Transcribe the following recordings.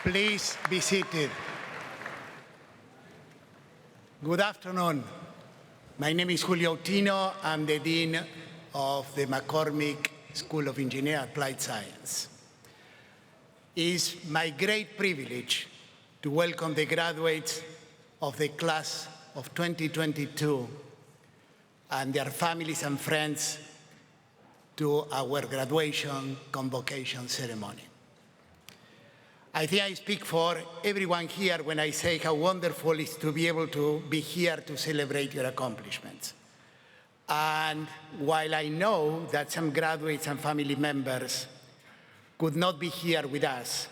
Please be seated. Good afternoon. My name is Julio Ottino. I'm the Dean of the McCormick School of Engineering and Applied Science. It's my great privilege to welcome the graduates of the class of 2022 and their families and friends to our graduation convocation ceremony. I think I speak for everyone here when I say how wonderful it is to be able to be here to celebrate your accomplishments. And while I know that some graduates and family members could not be here with us,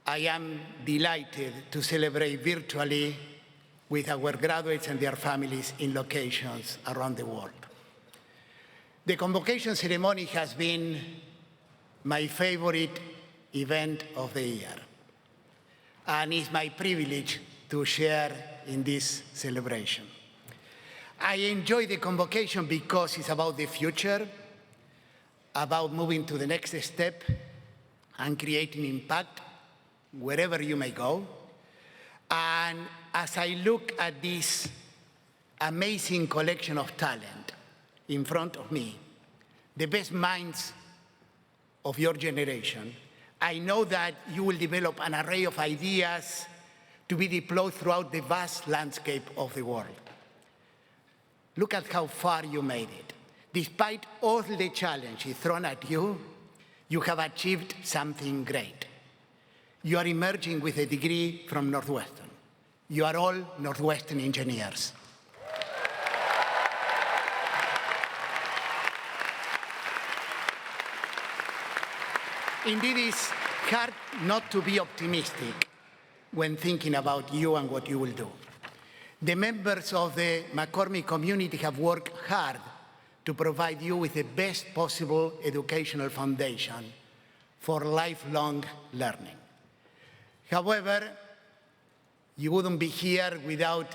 I am delighted to celebrate virtually with our graduates and their families in locations around the world. The convocation ceremony has been my favorite event of the year, and it's my privilege to share in this celebration. I enjoy the convocation because it's about the future, about moving to the next step and creating impact wherever you may go. And as I look at this amazing collection of talent in front of me, the best minds of your generation, I know that you will develop an array of ideas to be deployed throughout the vast landscape of the world. Look at how far you made it. Despite all the challenges thrown at you, you have achieved something great. You are emerging with a degree from Northwestern. You are all Northwestern engineers. Indeed, it's hard not to be optimistic when thinking about you and what you will do. The members of the McCormick community have worked hard to provide you with the best possible educational foundation for lifelong learning. However, you wouldn't be here without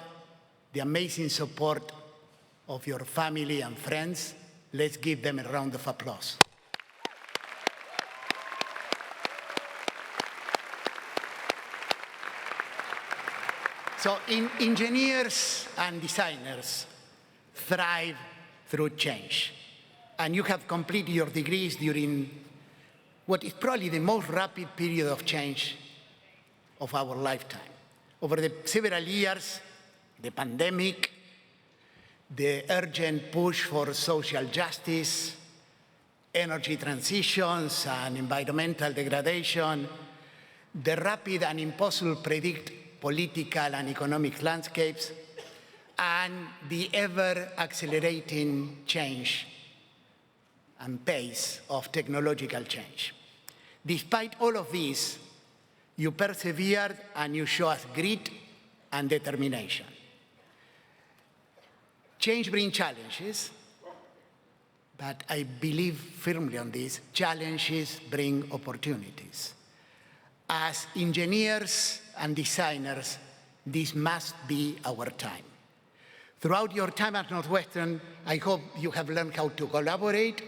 the amazing support of your family and friends. Let's give them a round of applause. So engineers and designers thrive through change. And you have completed your degrees during what is probably the most rapid period of change of our lifetime. Over the several years, the pandemic, the urgent push for social justice, energy transitions and environmental degradation, the rapid and impossible to predict political and economic landscapes, and the ever-accelerating change and pace of technological change. Despite all of this, you persevered and you show us grit and determination. Change brings challenges, but I believe firmly on this, challenges bring opportunities. As engineers and designers, this must be our time. Throughout your time at Northwestern, I hope you have learned how to collaborate,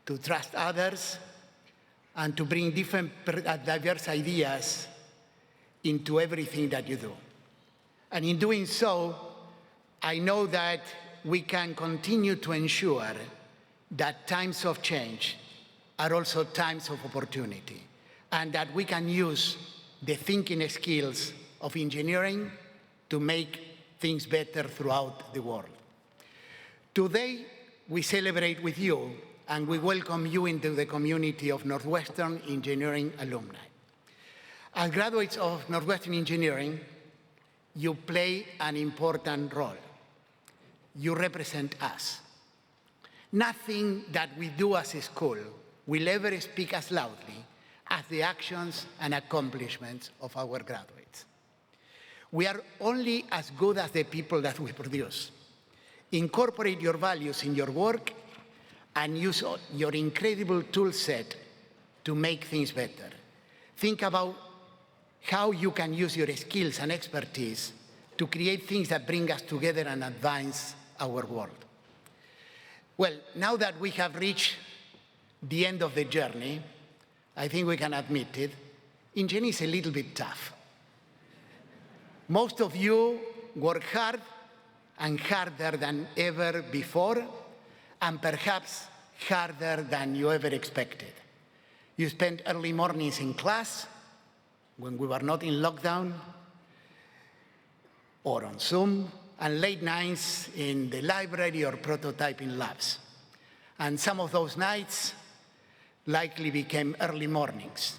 to trust others, and to bring different, diverse ideas into everything that you do. And in doing so, I know that we can continue to ensure that times of change are also times of opportunity, and that we can use the thinking skills of engineering to make things better throughout the world. Today, we celebrate with you and we welcome you into the community of Northwestern Engineering alumni. As graduates of Northwestern Engineering, you play an important role. You represent us. Nothing that we do as a school will ever speak as loudly as the actions and accomplishments of our graduates. We are only as good as the people that we produce. Incorporate your values in your work and use your incredible tool set to make things better. Think about how you can use your skills and expertise to create things that bring us together and advance our world. Well, now that we have reached the end of the journey, I think we can admit it, engineering is a little bit tough. Most of you work hard and harder than ever before, and perhaps harder than you ever expected. You spent early mornings in class when we were not in lockdown, or on Zoom, and late nights in the library or prototyping labs. And some of those nights likely became early mornings.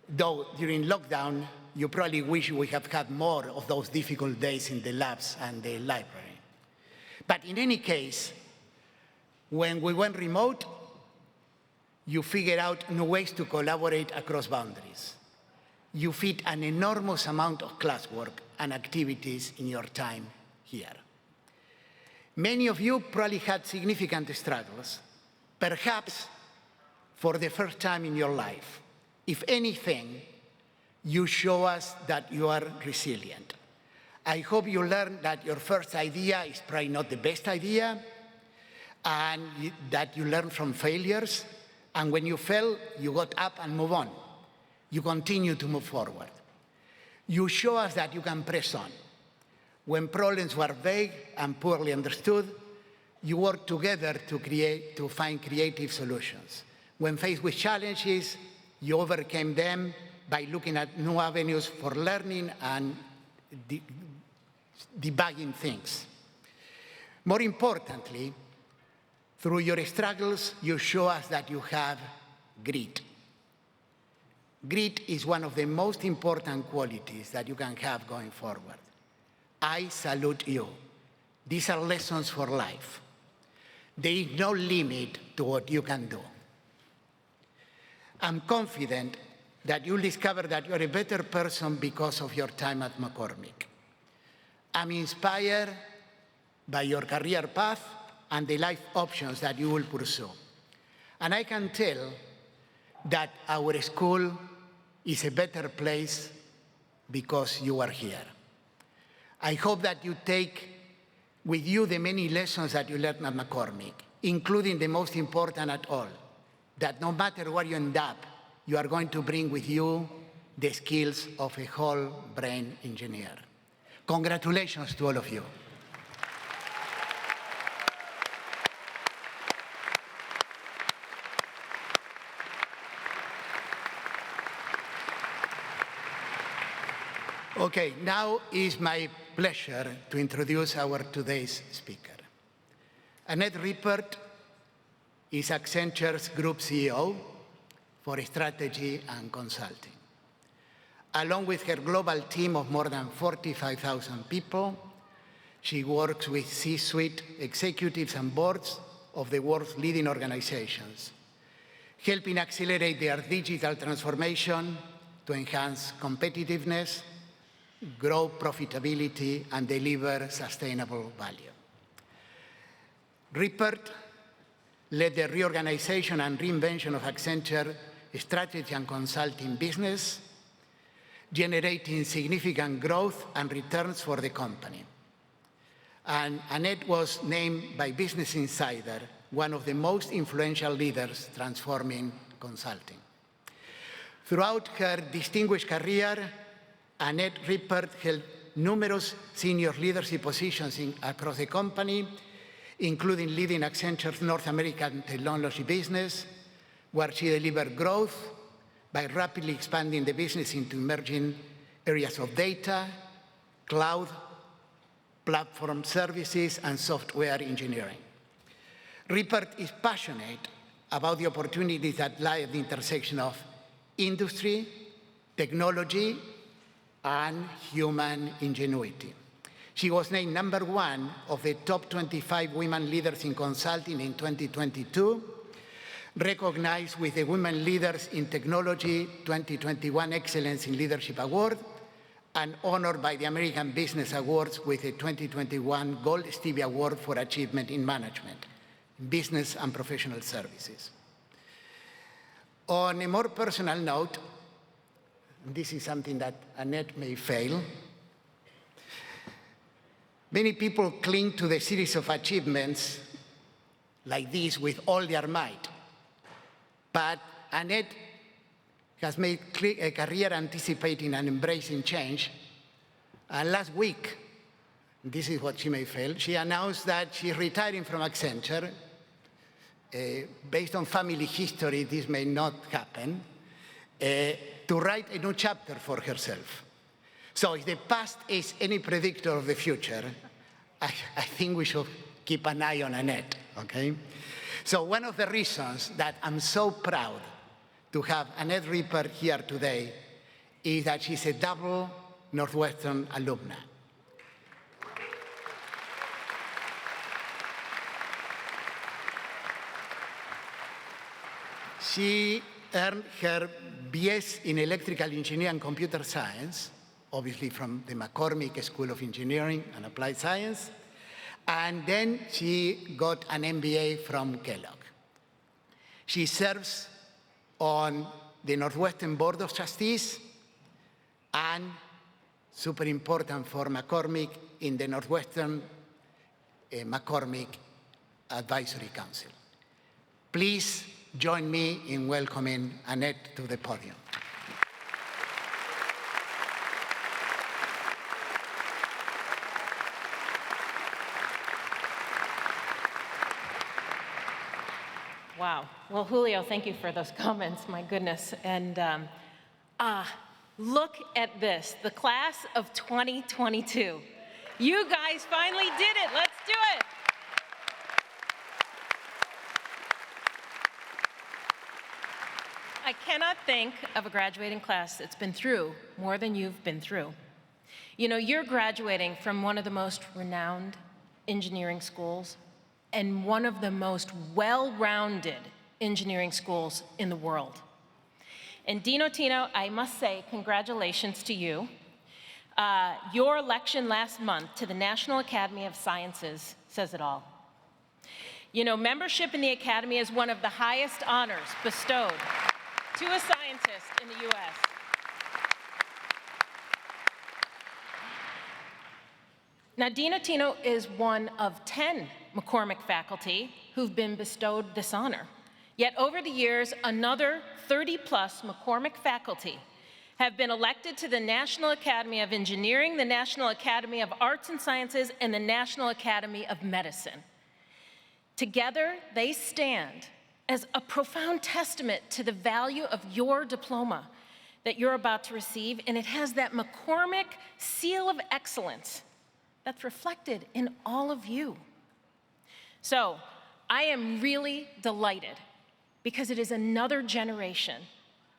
Though during lockdown, you probably wish we have had more of those difficult days in the labs and the library. But in any case, when we went remote, you figured out new ways to collaborate across boundaries. You fit an enormous amount of classwork and activities in your time here. Many of you probably had significant struggles, perhaps for the first time in your life. If anything, you show us that you are resilient. I hope you learned that your first idea is probably not the best idea, and that you learn from failures, and when you fail, you got up and move on. You continue to move forward. You show us that you can press on. When problems were vague and poorly understood, you worked together to find creative solutions. When faced with challenges, you overcame them by looking at new avenues for learning and debugging things. More importantly, through your struggles, you show us that you have grit. Grit is one of the most important qualities that you can have going forward. I salute you. These are lessons for life. There is no limit to what you can do. I'm confident that you'll discover that you're a better person because of your time at McCormick. I'm inspired by your career path and the life options that you will pursue. And I can tell that our school is a better place because you are here. I hope that you take with you the many lessons that you learned at McCormick, including the most important at all, that no matter where you end up, you are going to bring with you the skills of a whole-brain engineer. Congratulations to all of you. Okay, now is my pleasure to introduce our today's speaker. Annette Rippert is Accenture's Group CEO for Strategy and Consulting. Along with her global team of more than 45,000 people, she works with C-suite executives and boards of the world's leading organizations, helping accelerate their digital transformation to enhance competitiveness, grow profitability, and deliver sustainable value. Rippert led the reorganization and reinvention of Accenture strategy and consulting business, generating significant growth and returns for the company. And Annette was named by Business Insider one of the most influential leaders transforming consulting. Throughout her distinguished career, Annette Rippert held numerous senior leadership positions across the company, including leading Accenture's North American technology business, where she delivered growth by rapidly expanding the business into emerging areas of data, cloud, platform services, and software engineering. Rippert is passionate about the opportunities that lie at the intersection of industry, technology, and human ingenuity. She was named #1 of the top 25 women leaders in consulting in 2022, recognized with the Women Leaders in Technology 2021 Excellence in Leadership Award, and honored by the American Business Awards with the 2021 Gold Stevie Award for Achievement in Management, Business and Professional Services. On a more personal note, this is something that Annette may fail. Many people cling to the series of achievements like this with all their might. But Annette has made a career anticipating and embracing change. And last week, this is what she may fail, she announced that she's retiring from Accenture. Based on family history, this may not happen, to write a new chapter for herself. So if the past is any predictor of the future, I think we should keep an eye on Annette, okay? So one of the reasons that I'm so proud to have Annette Rippert here today is that she's a double Northwestern alumna. She earned her BS in Electrical Engineering and Computer Science, obviously from the McCormick School of Engineering and Applied Science, and then she got an MBA from Kellogg. She serves on the Northwestern Board of Trustees and, super important for McCormick, in the Northwestern McCormick Advisory Council. Please join me in welcoming Annette to the podium. Wow. Well, Julio, thank you for those comments. My goodness. And look at this, the class of 2022. You guys finally did it. Let's do it. I cannot think of a graduating class that's been through more than you've been through. You know, you're graduating from one of the most renowned engineering schools and one of the most well-rounded engineering schools in the world. And Dean Ottino, I must say, congratulations to you. Your election last month to the National Academy of Sciences says it all. You know, membership in the Academy is one of the highest honors bestowed to a scientist in the US. Now, Dean Ottino is one of 10 McCormick faculty who've been bestowed this honor. Yet over the years, another 30-plus McCormick faculty have been elected to the National Academy of Engineering, the National Academy of Arts and Sciences, and the National Academy of Medicine. Together, they stand as a profound testament to the value of your diploma that you're about to receive, and it has that McCormick seal of excellence that's reflected in all of you. So I am really delighted because it is another generation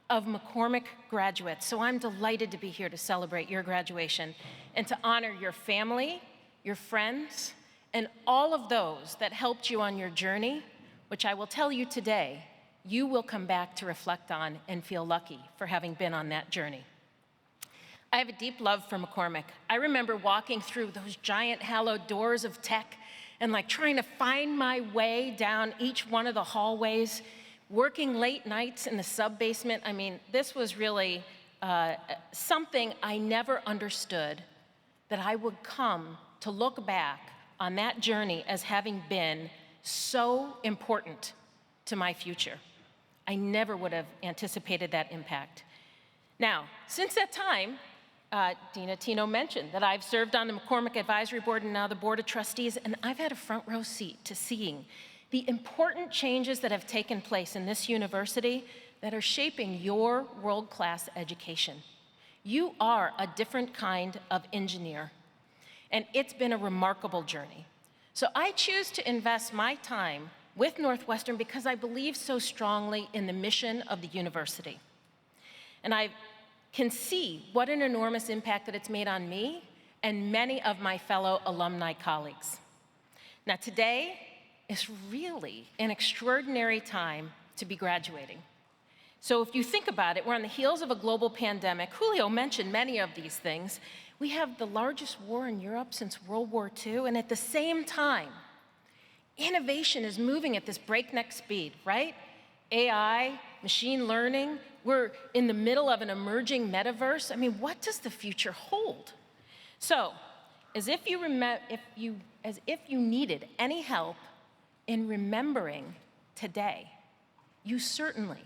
of McCormick graduates. So I'm delighted to be here to celebrate your graduation and to honor your family, your friends, and all of those that helped you on your journey, which I will tell you today, you will come back to reflect on and feel lucky for having been on that journey. I have a deep love for McCormick. I remember walking through those giant hallowed doors of tech and like trying to find my way down each one of the hallways, working late nights in the sub-basement. I mean, this was really something I never understood, that I would come to look back on that journey as having been so important to my future. I never would have anticipated that impact. Now, since that time, Dean Ottino mentioned that I've served on the McCormick Advisory Board and now the Board of Trustees, and I've had a front row seat to seeing the important changes that have taken place in this university that are shaping your world-class education. You are a different kind of engineer. And it's been a remarkable journey. So I choose to invest my time with Northwestern because I believe so strongly in the mission of the university. And I can see what an enormous impact that it's made on me and many of my fellow alumni colleagues. Now today is really an extraordinary time to be graduating. So if you think about it, we're on the heels of a global pandemic. Julio mentioned many of these things. We have the largest war in Europe since World War II, and at the same time, innovation is moving at this breakneck speed, right? AI, machine learning, we're in the middle of an emerging metaverse. I mean, what does the future hold? So, as if you needed any help in remembering today, you certainly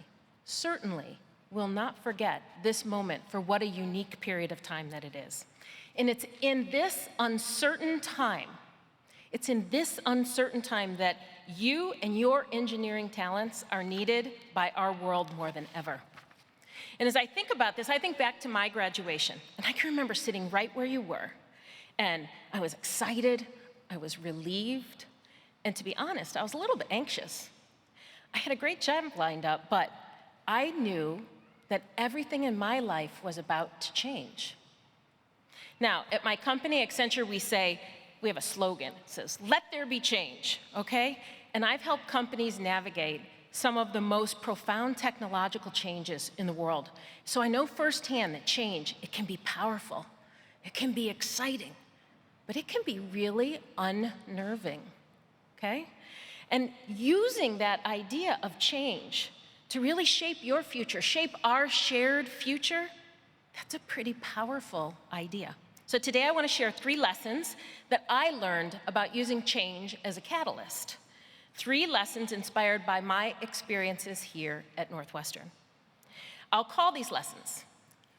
will not forget this moment for what a unique period of time that it is. And it's in this uncertain time that you and your engineering talents are needed by our world more than ever. And as I think about this, I think back to my graduation, and I can remember sitting right where you were, and I was excited, I was relieved, and to be honest, I was a little bit anxious. I had a great job lined up, but I knew that everything in my life was about to change. Now, at my company, Accenture, we have a slogan. It says, "Let there be change," okay? And I've helped companies navigate some of the most profound technological changes in the world. So I know firsthand that change, it can be powerful, it can be exciting, but it can be really unnerving, okay? And using that idea of change to really shape your future, shape our shared future, that's a pretty powerful idea. So today I want to share 3 lessons that I learned about using change as a catalyst. 3 lessons inspired by my experiences here at Northwestern. I'll call these lessons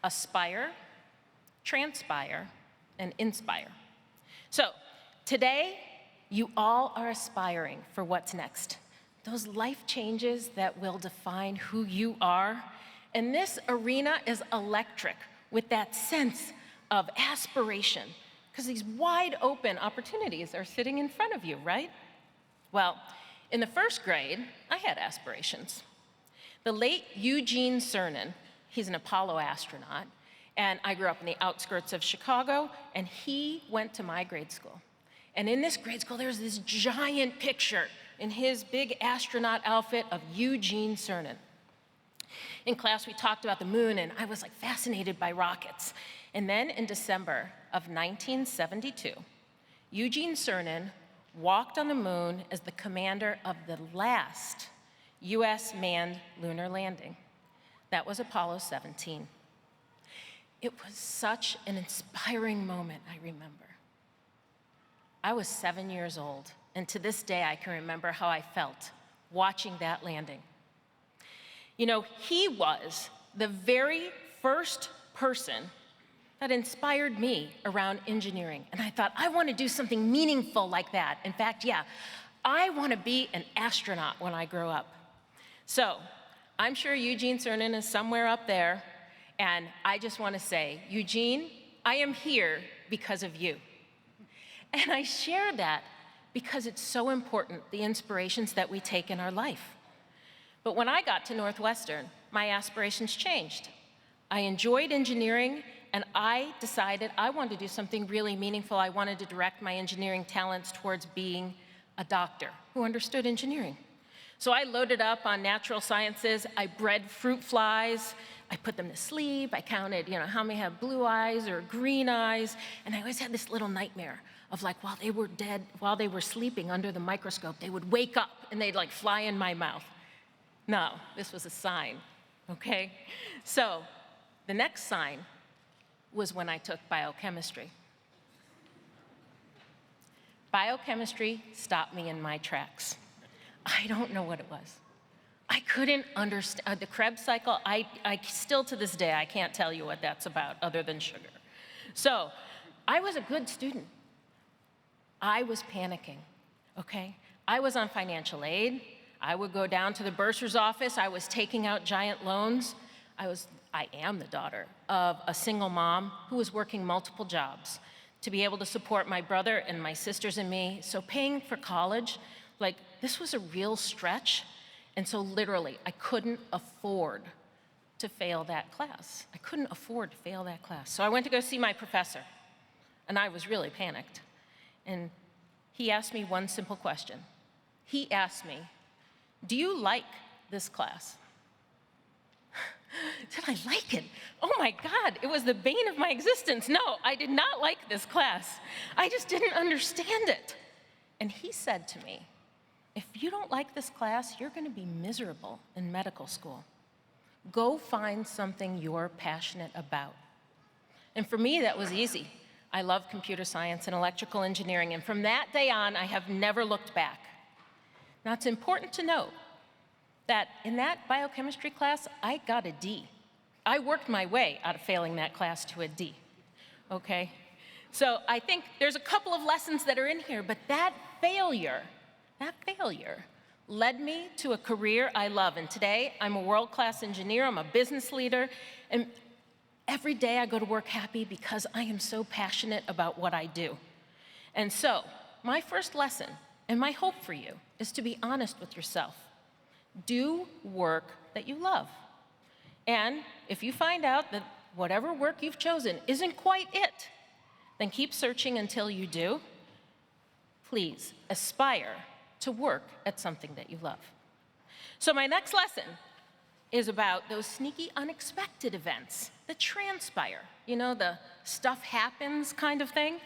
Aspire, Transpire, and Inspire. So today, you all are aspiring for what's next. Those life changes that will define who you are. And this arena is electric with that sense of aspiration, because these wide open opportunities are sitting in front of you, right? Well, in the 1st grade, I had aspirations. The late Eugene Cernan, he's an Apollo astronaut, and I grew up in the outskirts of Chicago, and he went to my grade school. And in this grade school, there's this giant picture in his big astronaut outfit of Eugene Cernan. In class, we talked about the moon, and I was like fascinated by rockets. And then in December of 1972, Eugene Cernan walked on the moon as the commander of the last US manned lunar landing. That was Apollo 17. It was such an inspiring moment, I remember. I was 7 years old, and to this day I can remember how I felt watching that landing. You know, he was the very first person that inspired me around engineering. And I thought, I want to do something meaningful like that. In fact, yeah, I want to be an astronaut when I grow up. So I'm sure Eugene Cernan is somewhere up there, and I just want to say, Eugene, I am here because of you. And I share that because it's so important, the inspirations that we take in our life. But when I got to Northwestern, my aspirations changed. I enjoyed engineering, and I decided I wanted to do something really meaningful. I wanted to direct my engineering talents towards being a doctor who understood engineering. So I loaded up on natural sciences. I bred fruit flies. I put them to sleep. I counted, how many have blue eyes or green eyes. And I always had this little nightmare of like, while they were dead, while they were sleeping under the microscope, they would wake up and they'd like fly in my mouth. No, this was a sign, okay? So the next sign was when I took biochemistry. Biochemistry stopped me in my tracks. I don't know what it was. I couldn't understand the Krebs cycle. I still to this day, I can't tell you what that's about other than sugar. So I was a good student. I was panicking, okay? I was on financial aid. I would go down to the bursar's office. I was taking out giant loans. I am the daughter of a single mom who was working multiple jobs to be able to support my brother and my sisters and me. So paying for college, like, this was a real stretch. And so literally, I couldn't afford to fail that class. I couldn't afford to fail that class. So I went to go see my professor, and I was really panicked. And he asked me one simple question. He asked me, "Do you like this class?" Did I like it? Oh my God, it was the bane of my existence. No, I did not like this class. I just didn't understand it. And he said to me, "If you don't like this class, you're going to be miserable in medical school. Go find something you're passionate about." And for me, that was easy. I love computer science and electrical engineering, and from that day on, I have never looked back. Now, it's important to note that in that biochemistry class, I got a D. I worked my way out of failing that class to a D, okay? So I think there's a couple of lessons that are in here, but that failure led me to a career I love. And today, I'm a world-class engineer, I'm a business leader, and every day I go to work happy because I am so passionate about what I do. And so, my first lesson, and my hope for you, is to be honest with yourself. Do work that you love. And if you find out that whatever work you've chosen isn't quite it, then keep searching until you do. Please aspire to work at something that you love. So my next lesson is about those sneaky, unexpected events that transpire. You know, the stuff happens kind of thing,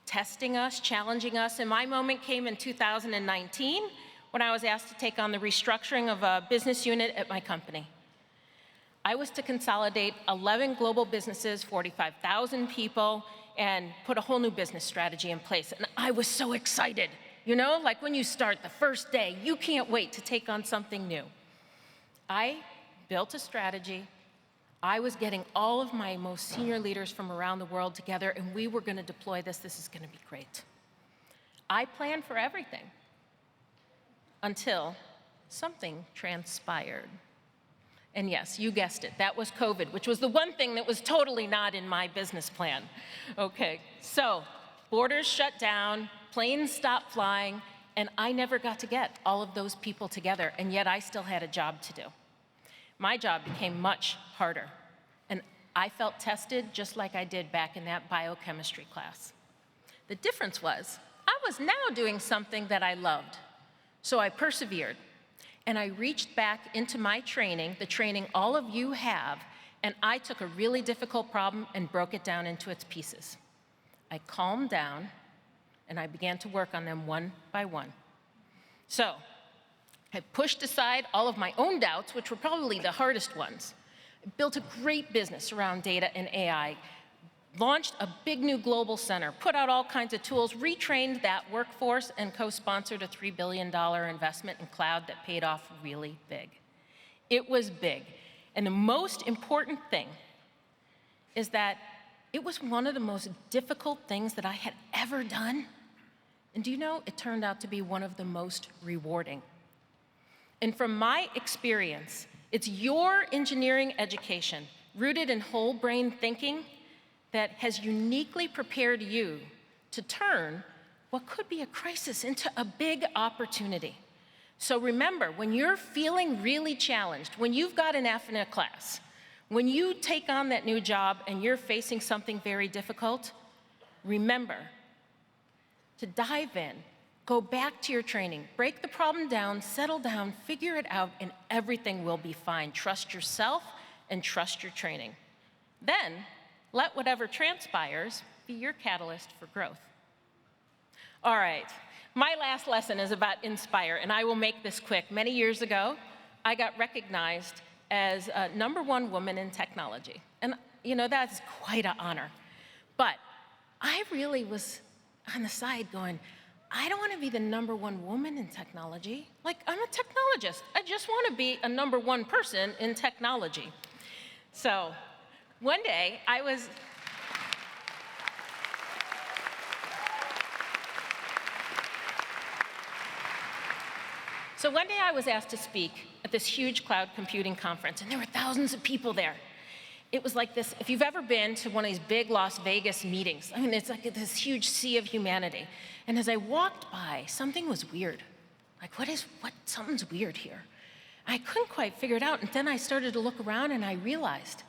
testing us, challenging us. And my moment came in 2019 when I was asked to take on the restructuring of a business unit at my company. I was to consolidate 11 global businesses, 45,000 people, and put a whole new business strategy in place. And I was so excited. You know, like when you start the first day, you can't wait to take on something new. I built a strategy. I was getting all of my most senior leaders from around the world together, and we were going to deploy this. This is going to be great. I planned for everything until something transpired. And yes, you guessed it, that was COVID, which was the one thing that was totally not in my business plan. Okay, so borders shut down, planes stopped flying, and I never got to get all of those people together, and yet I still had a job to do. My job became much harder, and I felt tested just like I did back in that biochemistry class. The difference was, I was now doing something that I loved, so I persevered. And I reached back into my training, the training all of you have, and I took a really difficult problem and broke it down into its pieces. I calmed down, and I began to work on them one by one. So, I pushed aside all of my own doubts, which were probably the hardest ones. I built a great business around data and AI, launched a big new global center, put out all kinds of tools, retrained that workforce, and co-sponsored a $3 billion investment in cloud that paid off really big. It was big. And the most important thing is that it was one of the most difficult things that I had ever done. And do you know, it turned out to be one of the most rewarding. And from my experience, it's your engineering education, rooted in whole brain thinking, that has uniquely prepared you to turn what could be a crisis into a big opportunity. So remember, when you're feeling really challenged, when you've got an F in a class, when you take on that new job and you're facing something very difficult, remember to dive in, go back to your training, break the problem down, settle down, figure it out, and everything will be fine. Trust yourself and trust your training. Then, let whatever transpires be your catalyst for growth. All right, my last lesson is about inspire, and I will make this quick. Many years ago, I got recognized as #1 woman in technology. And you know, that's quite an honor. But I really was on the side going, I don't want to be the #1 woman in technology. Like, I'm a technologist. I just want to be a #1 person in technology. So, one day, I was asked to speak at this huge cloud computing conference, and there were thousands of people there. it was like this, if you've ever been to one of these big Las Vegas meetings, I mean, it's like this huge sea of humanity. And as I walked by, something was weird. Like, something's weird here. I couldn't quite figure it out. And then I started to look around and I realized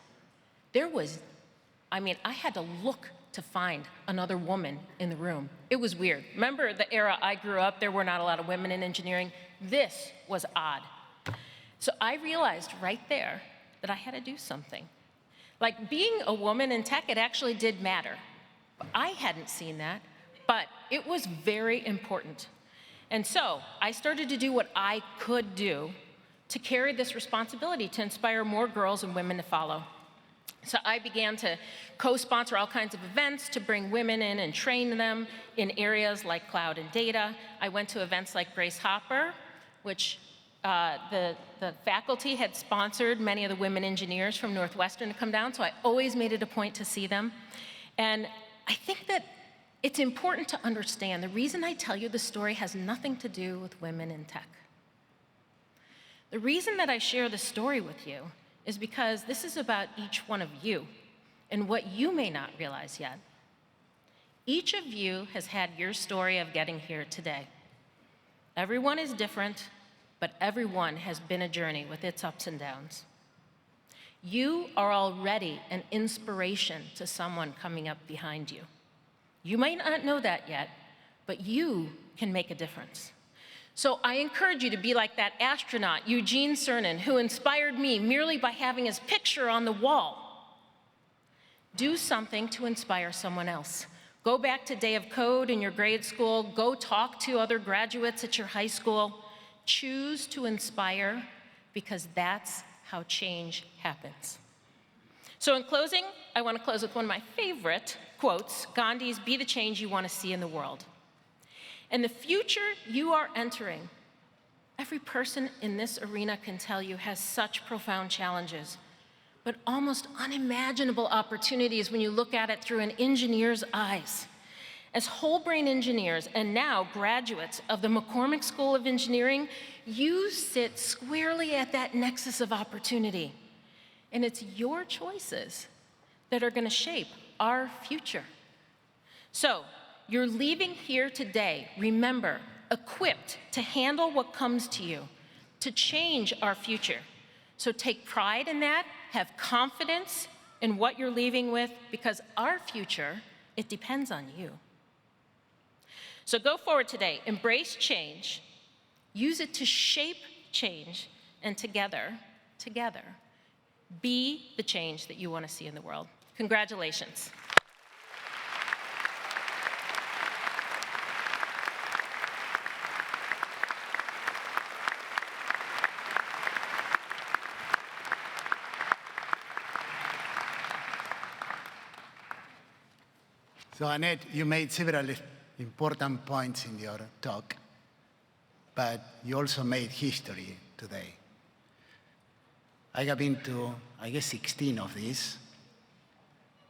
I had to look to find another woman in the room. It was weird. Remember the era I grew up, there were not a lot of women in engineering. This was odd. So I realized right there that I had to do something. Like being a woman in tech, it actually did matter. I hadn't seen that, but it was very important. And so I started to do what I could do to carry this responsibility to inspire more girls and women to follow. So I began to co-sponsor all kinds of events to bring women in and train them in areas like cloud and data. I went to events like Grace Hopper, which the faculty had sponsored many of the women engineers from Northwestern to come down, so I always made it a point to see them. And I think that it's important to understand the reason I tell you the story has nothing to do with women in tech. The reason that I share the story with you is because this is about each one of you and what you may not realize yet. Each of you has had your story of getting here today. Everyone is different, but everyone has been a journey with its ups and downs. You are already an inspiration to someone coming up behind you. You might not know that yet, but you can make a difference. So I encourage you to be like that astronaut, Eugene Cernan, who inspired me merely by having his picture on the wall. Do something to inspire someone else. Go back to Day of Code in your grade school. Go talk to other graduates at your high school. Choose to inspire, because that's how change happens. So in closing, I want to close with one of my favorite quotes, Gandhi's, "Be the change you want to see in the world." And the future you are entering, every person in this arena can tell you has such profound challenges, but almost unimaginable opportunities when you look at it through an engineer's eyes. As whole brain engineers and now graduates of the McCormick School of Engineering, you sit squarely at that nexus of opportunity. And it's your choices that are going to shape our future. So, you're leaving here today, remember, equipped to handle what comes to you, to change our future. So take pride in that, have confidence in what you're leaving with, because our future, it depends on you. So go forward today, embrace change, use it to shape change, and together, be the change that you want to see in the world. Congratulations. So Annette, you made several important points in your talk, but you also made history today. I have been to, I guess, 16 of these.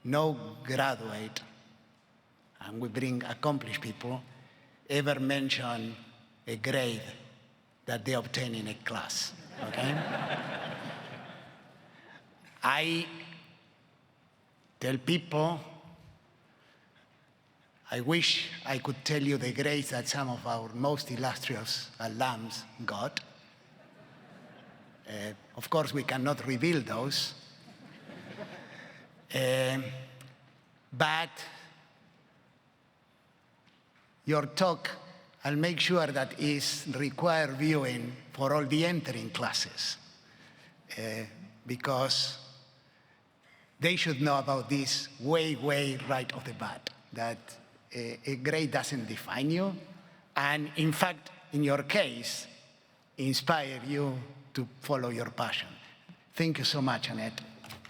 No graduate, and we bring accomplished people, ever mention a grade that they obtain in a class, okay? I tell people, I wish I could tell you the grades that some of our most illustrious alums got. Of course, we cannot reveal those. But your talk, I'll make sure that is required viewing for all the entering classes, because they should know about this way right off the bat, that a grade doesn't define you, and in fact, in your case, inspire you to follow your passion. Thank you so much, Annette.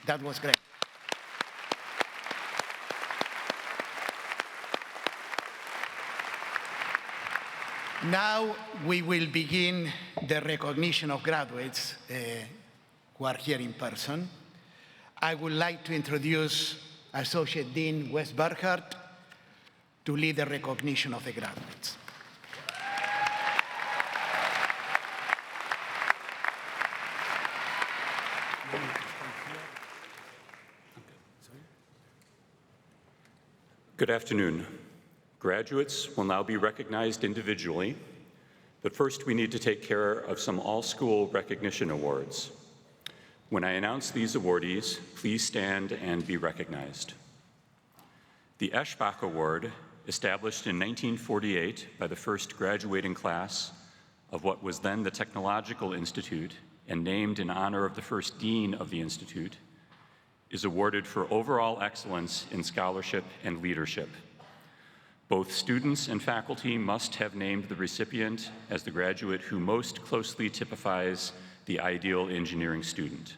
That was great. Now we will begin the recognition of graduates who are here in person. I would like to introduce Associate Dean Wes Burkhardt to lead the recognition of the graduates. Good afternoon. Graduates will now be recognized individually, but first we need to take care of some all-school recognition awards. When I announce these awardees, please stand and be recognized. The Eschbach Award, established in 1948 by the first graduating class of what was then the Technological Institute and named in honor of the first dean of the institute, is awarded for overall excellence in scholarship and leadership. Both students and faculty must have named the recipient as the graduate who most closely typifies the ideal engineering student.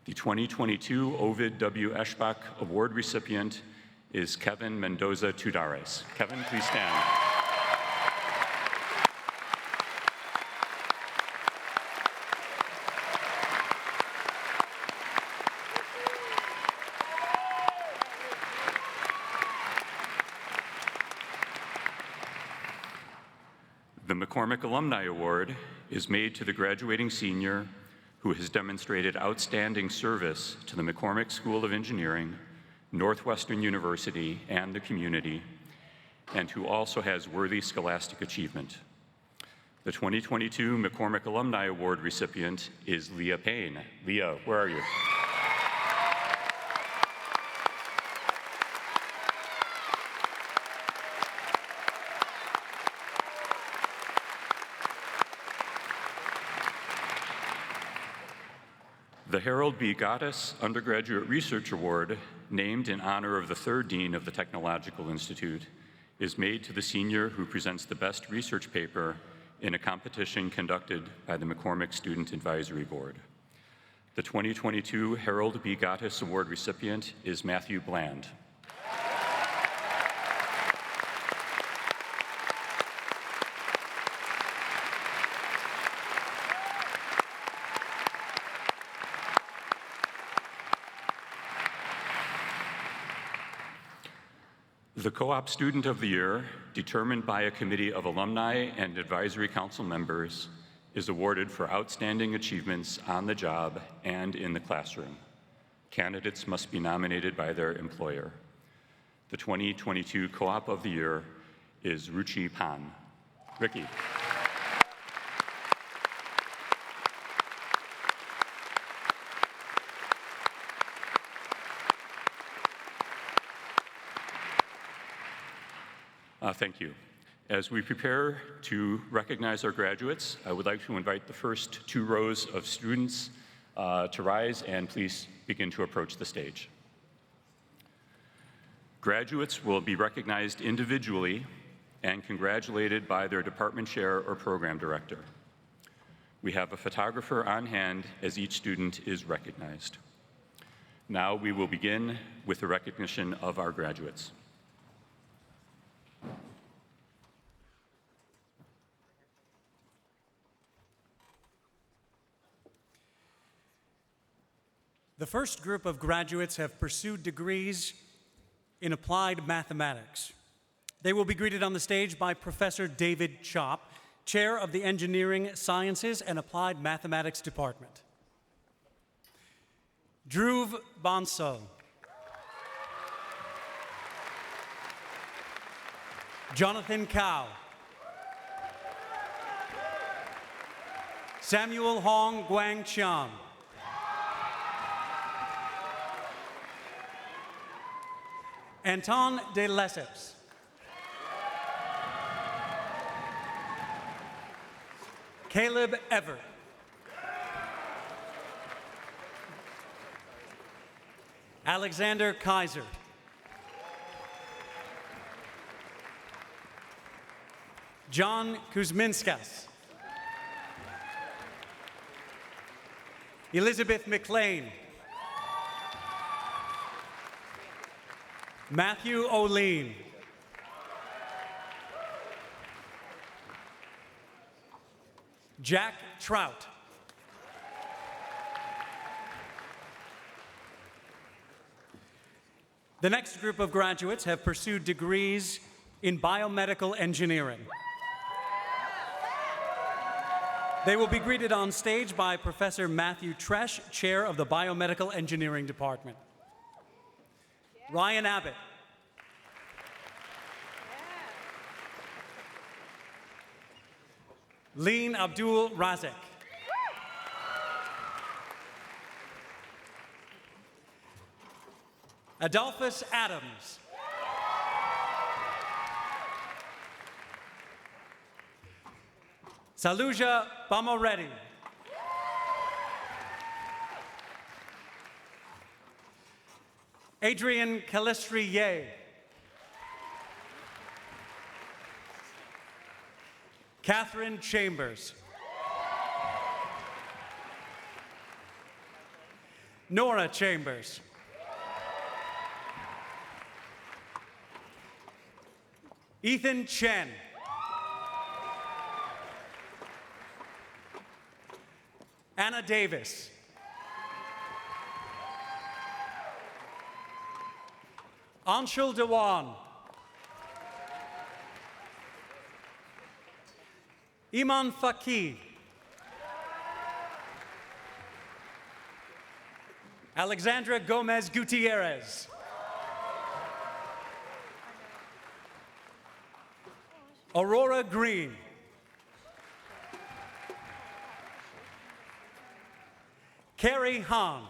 The 2022 Ovid W. Eschbach Award recipient is Kevin Mendoza Tudares. Kevin, please stand. The McCormick Alumni Award is made to the graduating senior who has demonstrated outstanding service to the McCormick School of Engineering, Northwestern University, and the community, and who also has worthy scholastic achievement. The 2022 McCormick Alumni Award recipient is Leah Payne. Leah, where are you? The Harold B. Gottis Undergraduate Research Award, named in honor of the third dean of the Technological Institute, is made to the senior who presents the best research paper in a competition conducted by the McCormick Student Advisory Board. The 2022 Harold B. Gottis Award recipient is Matthew Bland. The Co-op Student of the Year, determined by a committee of alumni and advisory council members, is awarded for outstanding achievements on the job and in the classroom. Candidates must be nominated by their employer. The 2022 Co-op of the Year is Ruchi Pan. Ricky. Thank you. As we prepare to recognize our graduates, I would like to invite the first two rows of students to rise and please begin to approach the stage. Graduates will be recognized individually and congratulated by their department chair or program director. We have a photographer on hand as each student is recognized. Now we will begin with the recognition of our graduates. The first group of graduates have pursued degrees in applied mathematics. They will be greeted on the stage by Professor David Chop, Chair of the Engineering Sciences and Applied Mathematics Department. Dhruv Bansal. Jonathan Cow. Samuel Hong Guang Chiang. Anton de Lesseps. Caleb Ever. Alexander Kaiser. John Kuzminskas. Elizabeth McLean. Matthew O'Lean. Jack Trout. The next group of graduates have pursued degrees in biomedical engineering. They will be greeted on stage by Professor Matthew Tresh, Chair of the Biomedical Engineering Department. Ryan Abbott. Leen Abdul Razek. Adolphus Adams. Saluja Bamoreddy. Adrian Calistrier. Catherine Chambers. Nora Chambers. Ethan Chen. Anna Davis. Anshul Dewan. Iman Fakih. Alexandra Gomez Gutierrez. Aurora Green. Carrie Han.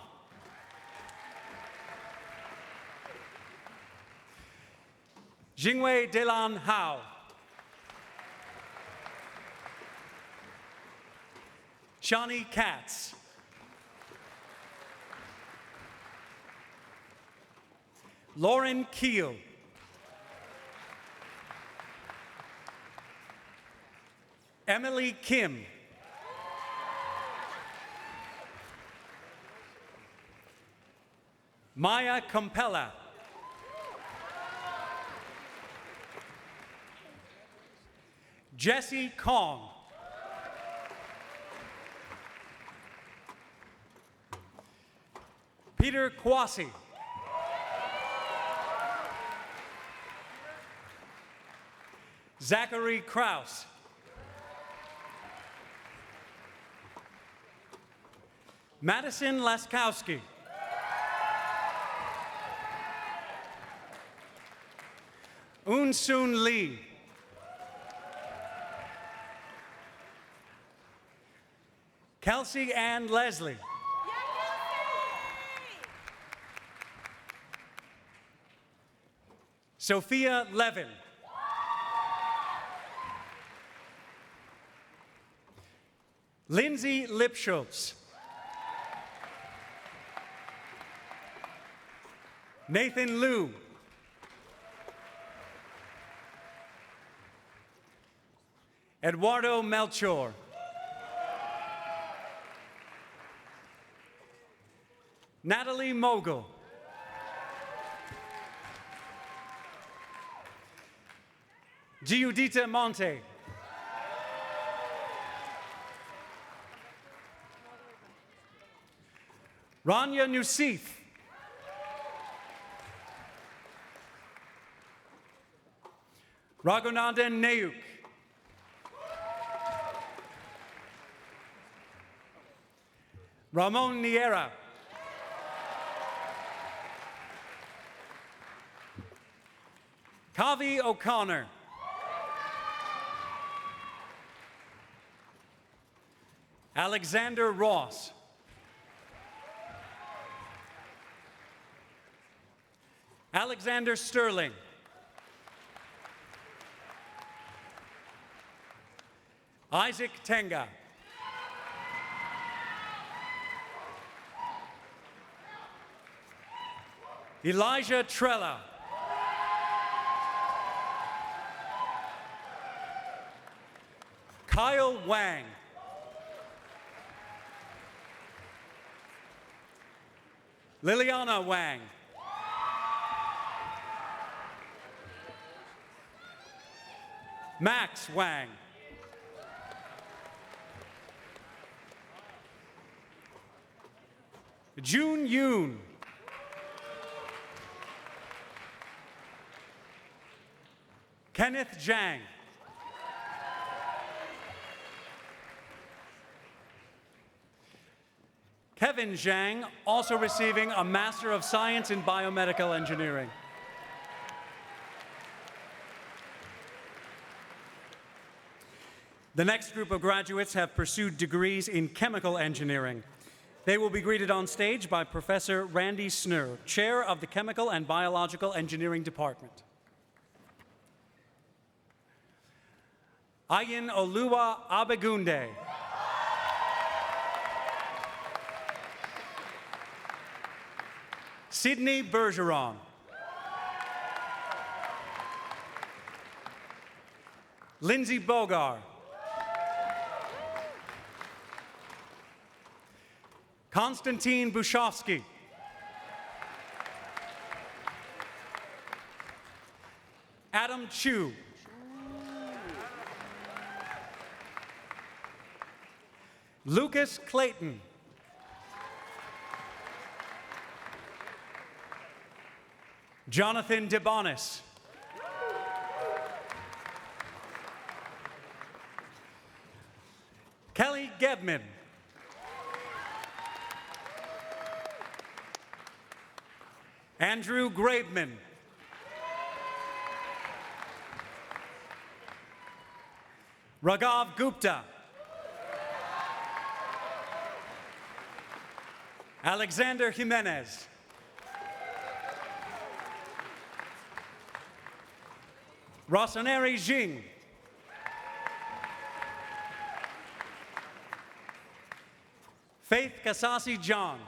Jingwei Delan Hao. Shawnee Katz. Lauren Keel. Emily Kim. Maya Compella. Jesse Kong. Peter Kwasi. Zachary Kraus. Madison Laskowski. Un Soon Lee. Kelsey Ann Leslie. Sophia Levin. Lindsay Lipschultz. Nathan Liu. Eduardo Melchor. Natalie Mogul. Giudita Monte. Rania Nusif. Raghunandan Nayuk. Ramon Niera. Kavi O'Connor. Alexander Ross. Alexander Sterling. Isaac Tenga. Elijah Trella. Kyle Wang. Liliana Wang. Max Wang. Jun Yoon. Kenneth Zhang. Kevin Zhang, also receiving a Master of Science in Biomedical Engineering. The next group of graduates have pursued degrees in chemical engineering. They will be greeted on stage by Professor Randy Snur, Chair of the Chemical and Biological Engineering Department. Ayin Oluwa Abegunde. Sydney Bergeron. Lindsay Bogar. Konstantin Bushovsky. Adam Chu. Lucas Clayton. Jonathan DeBonis. Kelly Gebman. Andrew Graveman. Raghav Gupta. Alexander Jimenez. Rosaneri Jing. Faith Kasasi John.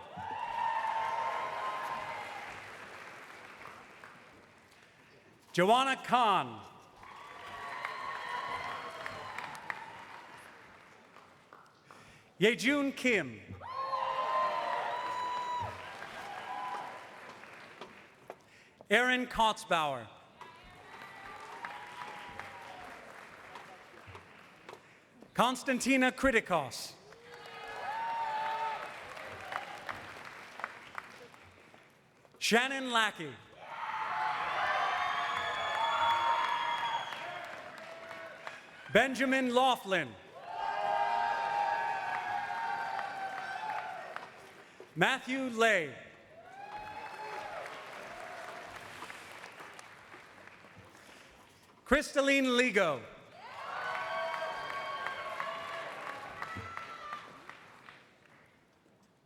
Joanna Khan. Yejun Kim. Aaron Kotzbauer. Konstantina Kritikos. Shannon Lackey. Benjamin Laughlin. Matthew Lay. Crystalline Ligo.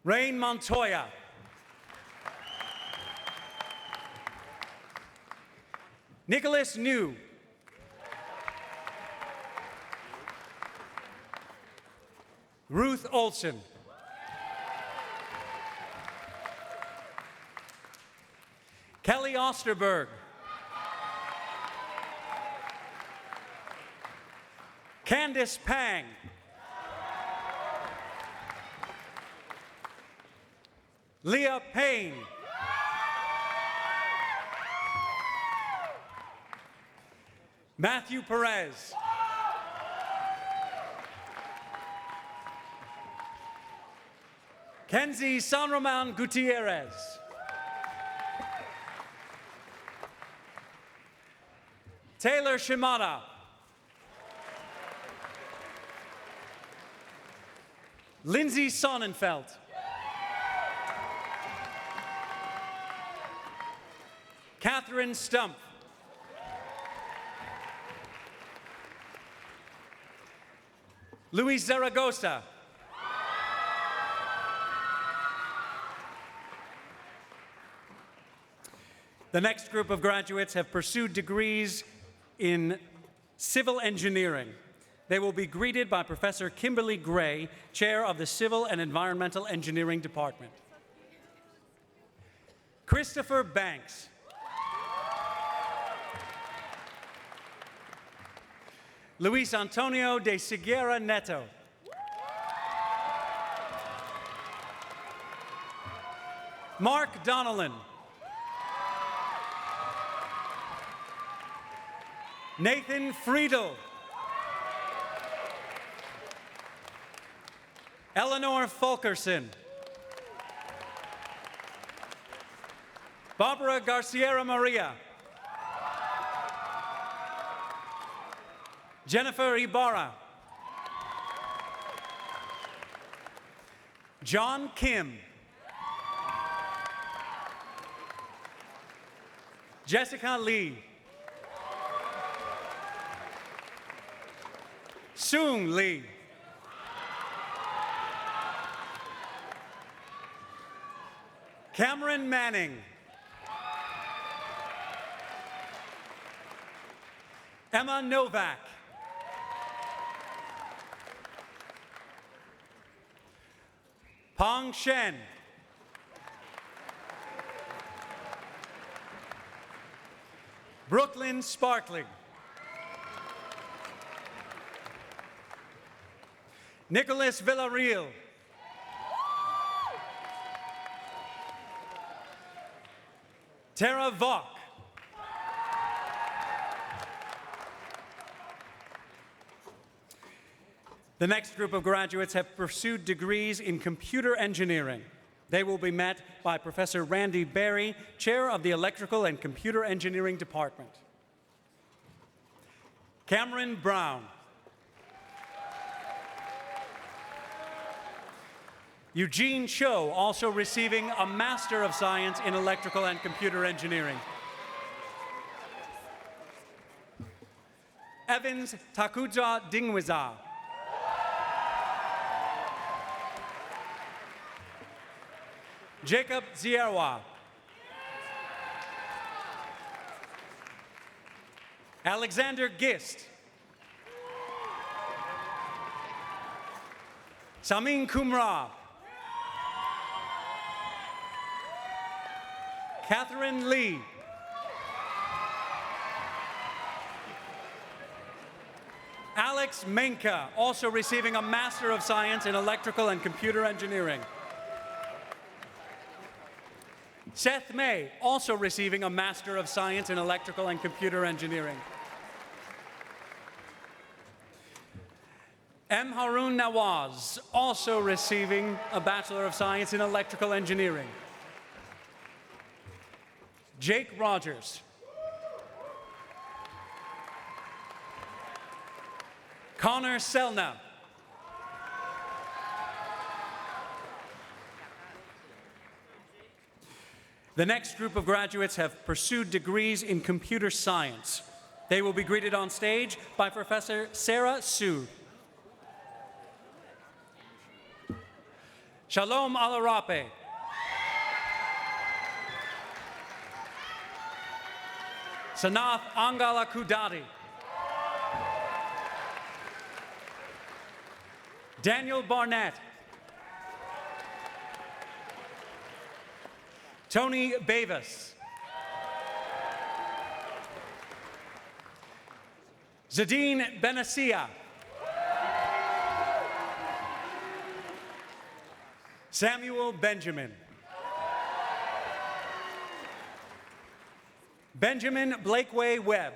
Rain Montoya. Nicholas New. Ruth Olson. Kelly Osterberg. Candice Pang. Leah Payne. Matthew Perez. Kenzie San Roman Gutierrez. Taylor Shimada. Lindsay Sonnenfeld. Catherine Stump. Luis Zaragoza. The next group of graduates have pursued degrees in civil engineering. They will be greeted by Professor Kimberly Gray, Chair of the Civil and Environmental Engineering Department. Christopher Banks. Luis Antonio de Seguera Neto. Mark Donnellan. Nathan Friedel. Eleanor Fulkerson. Barbara Garcia Maria. Jennifer Ibarra. John Kim. Jessica Lee. Soong Lee. Cameron Manning. Emma Novak. Pong Shen. Brooklyn Sparkling. Nicholas Villarreal. Tara Vaughn. The next group of graduates have pursued degrees in computer engineering. They will be met by Professor Randy Berry, Chair of the Electrical and Computer Engineering Department. Cameron Brown. Eugene Cho, also receiving a Master of Science in Electrical and Computer Engineering. Evans Takuja Dingwiza. Jacob Zierwa. Alexander Gist. Samin Kumra. Catherine Lee. Alex Menka, also receiving a Master of Science in Electrical and Computer Engineering. Seth May, also receiving a Master of Science in Electrical and Computer Engineering. M. Harun Nawaz, also receiving a Bachelor of Science in Electrical Engineering. Jake Rogers. Connor Selna. The next group of graduates have pursued degrees in computer science. They will be greeted on stage by Professor Sarah Su. Shalom Alarape. Sanath Angala Kudati. Daniel Barnett. Tony Bavis. Zadine Benasia. Samuel Benjamin. Benjamin Blakeway Webb.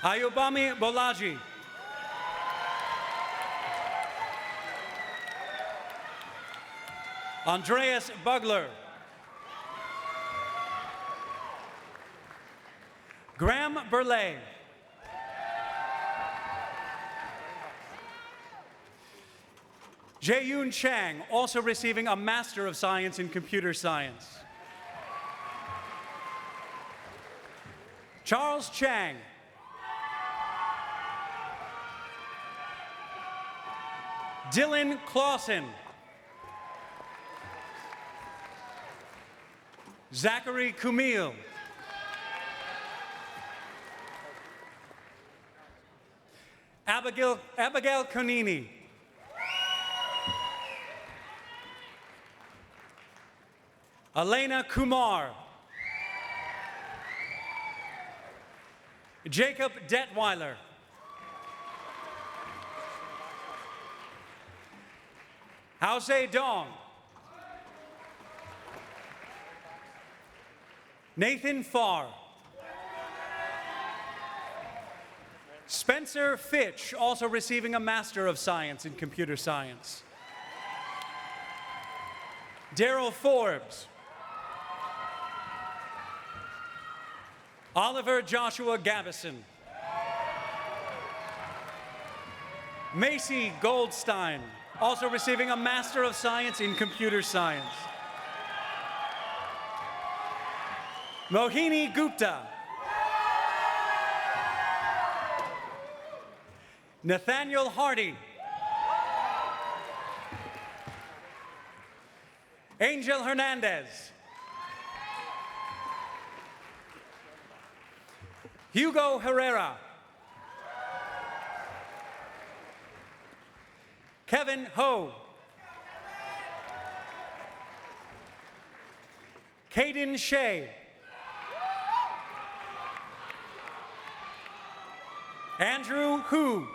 Ayobami Bolaji. Andreas Bugler. Graham Burley. Jae-Yoon Chang, also receiving a Master of Science in Computer Science. Charles Chang. Dylan Clausen. Zachary Kumil. Abigail Conini. Elena Kumar. Jacob Detweiler. Hause Dong. Nathan Farr. Spencer Fitch, also receiving a Master of Science in Computer Science. Daryl Forbes. Oliver Joshua Gavison. Macy Goldstein, also receiving a Master of Science in Computer Science. Mohini Gupta. Nathaniel Hardy. Angel Hernandez. Hugo Herrera. Kevin Ho. Caden Shea. Andrew Hu.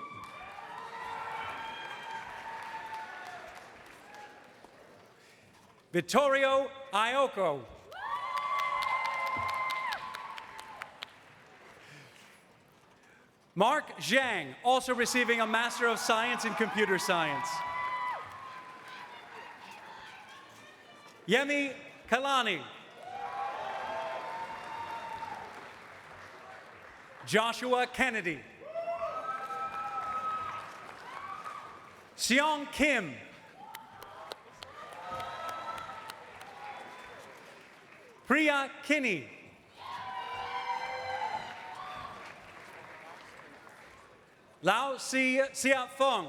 Vittorio Ioko. Mark Zhang, also receiving a Master of Science in Computer Science. Yemi Kalani. Joshua Kennedy. Seong Kim. Priya Kinney. Lao Sia Feng.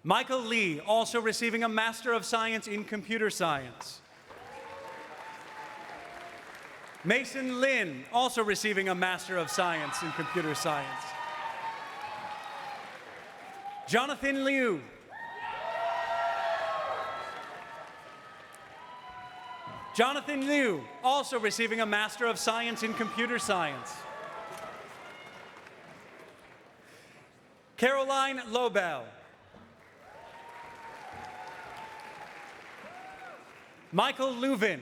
Michael Lee, also receiving a Master of Science in Computer Science. Mason Lin, also receiving a Master of Science in Computer Science. Jonathan Liu. Jonathan Liu, also receiving a Master of Science in Computer Science. Caroline Lobel. Michael Luvin.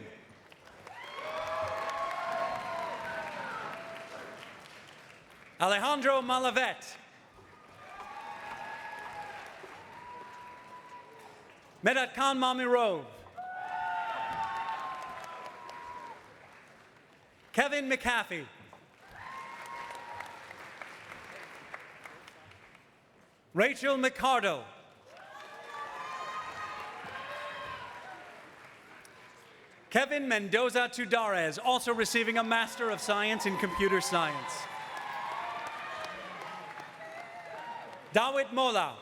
Alejandro Malavet. Medat Khan Mamirov. Kevin McAfee. Rachel McCardle. Kevin Mendoza Tudarez, also receiving a Master of Science in Computer Science. Dawit Mola.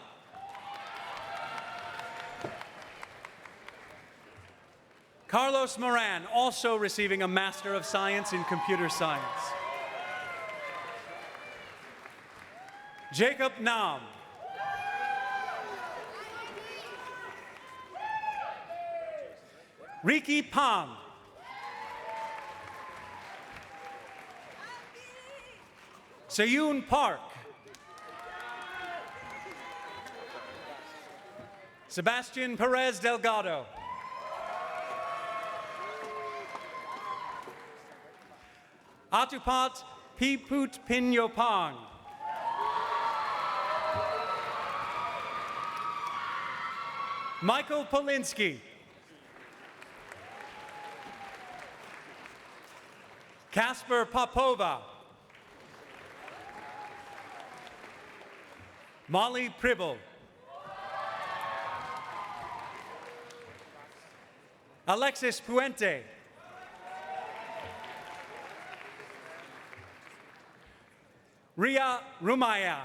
Carlos Moran, also receiving a Master of Science in Computer Science. Jacob Nam. Riki Pan. Sayun Park. Sebastian Perez Delgado. Atupat Piput Pinyopang. Michael Polinsky. Kasper Popova. Molly Pribble. Alexis Puente. Ria Rumaya.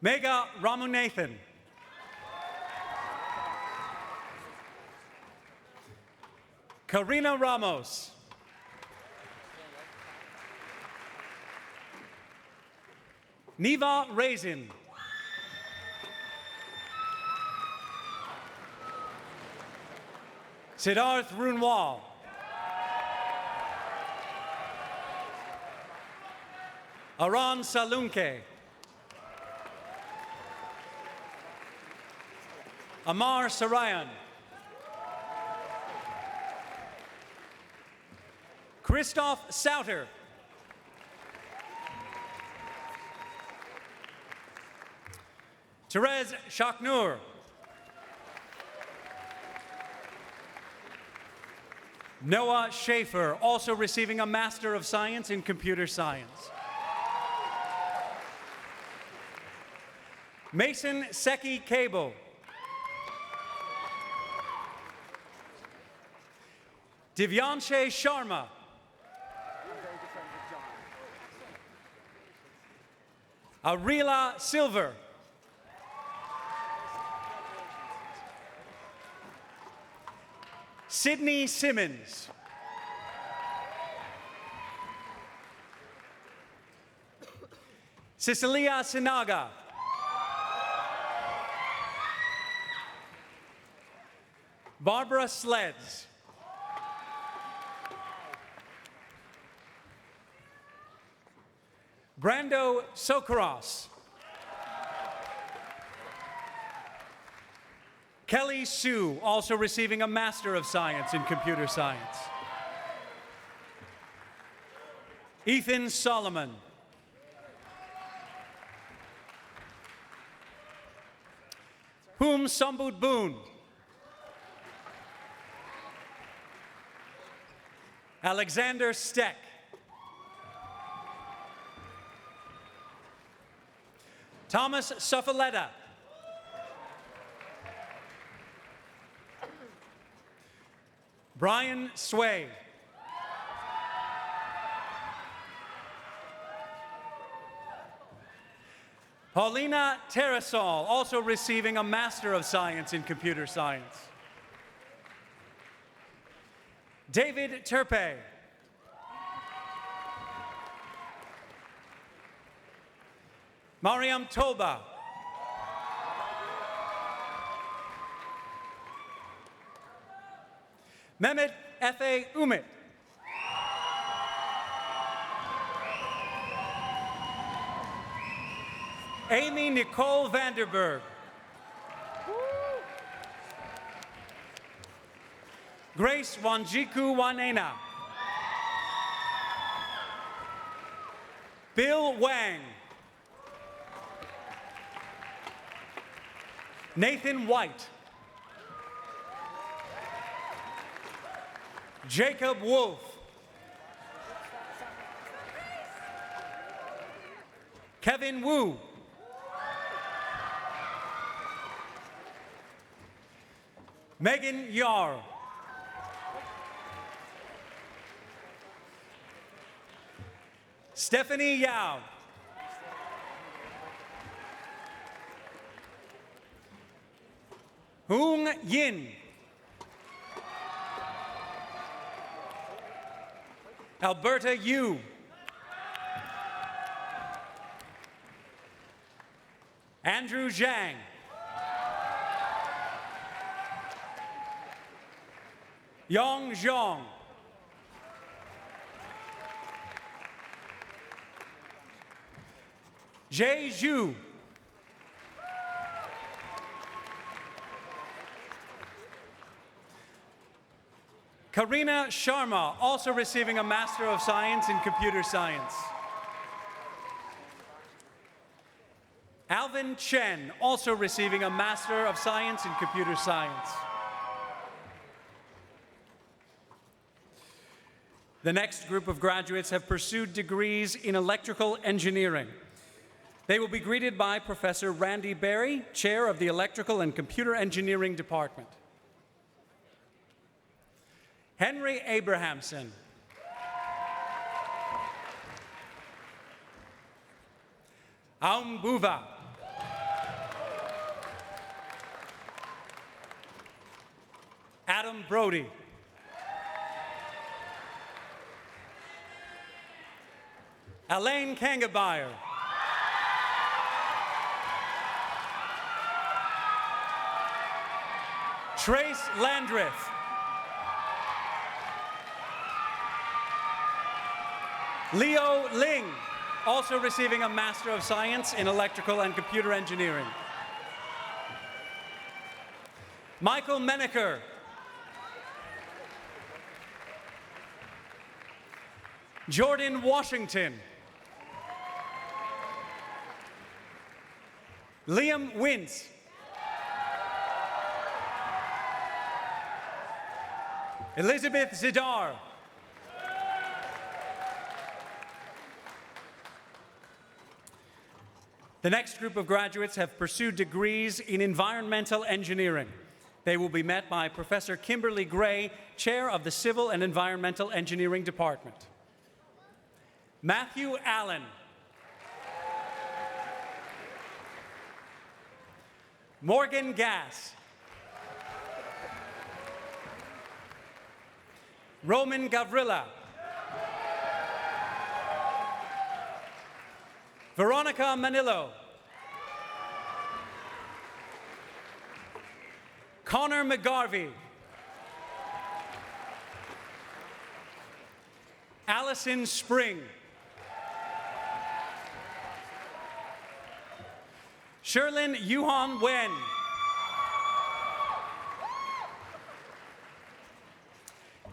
Megha Ramunathan. Karina Ramos. Niva Raisin. Siddharth Runwal. Aran Salunke. Amar Sarayan. Christoph Sauter. Therese Shaknur. Noah Schaefer, also receiving a Master of Science in Computer Science. Mason Seki Cable. Divyanshe Sharma. Arila Silver. Sydney Simmons. Cecilia Sinaga. Barbara Sleds. Brando Sokaros. Kelly Sue, also receiving a Master of Science in Computer Science. Ethan Solomon. Hum Sambud Boon. Alexander Steck. Thomas Suffaletta. Brian Sway. Paulina Terrasol, also receiving a Master of Science in Computer Science. David Turpey. Mariam Tolba. Mehmet Efe Umit. Amy Nicole Vanderberg. Grace Wanjiku Wanena. Bill Wang. Nathan White. Jacob Wolf. Kevin Wu. Megan Yar. Stephanie Yao. Hung Yin. Alberta Yu. Andrew Zhang. Yong Zhong. Jay Zhu. Karina Sharma, also receiving a Master of Science in Computer Science. Alvin Chen, also receiving a Master of Science in Computer Science. The next group of graduates have pursued degrees in electrical engineering. They will be greeted by Professor Randy Berry, Chair of the Electrical and Computer Engineering Department. Henry Abrahamson. Aum Buva. Adam Brody. Elaine Kangabayer. Trace Landreth. Leo Ling, also receiving a Master of Science in Electrical and Computer Engineering. Michael Menaker. Jordan Washington. Liam Wintz. Elizabeth Zidar. The next group of graduates have pursued degrees in environmental engineering. They will be met by Professor Kimberly Gray, Chair of the Civil and Environmental Engineering Department. Matthew Allen. Morgan Gass. Roman Gavrila. Veronica Manillo. Connor McGarvey. Allison Spring. Sherlyn Yuhan Wen.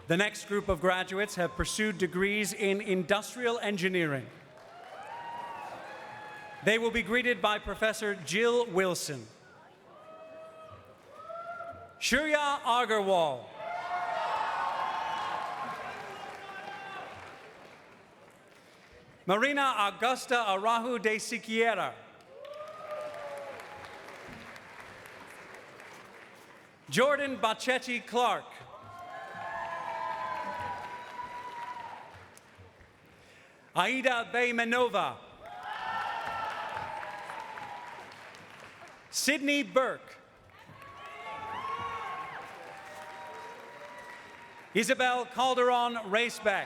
The next group of graduates have pursued degrees in industrial engineering. They will be greeted by Professor Jill Wilson. Shurya Agarwal. Marina Augusta Arahu de Siquiera. Jordan Bachetti Clark. Aida Beymenova. Sydney Burke. Isabel Calderon Racebeck.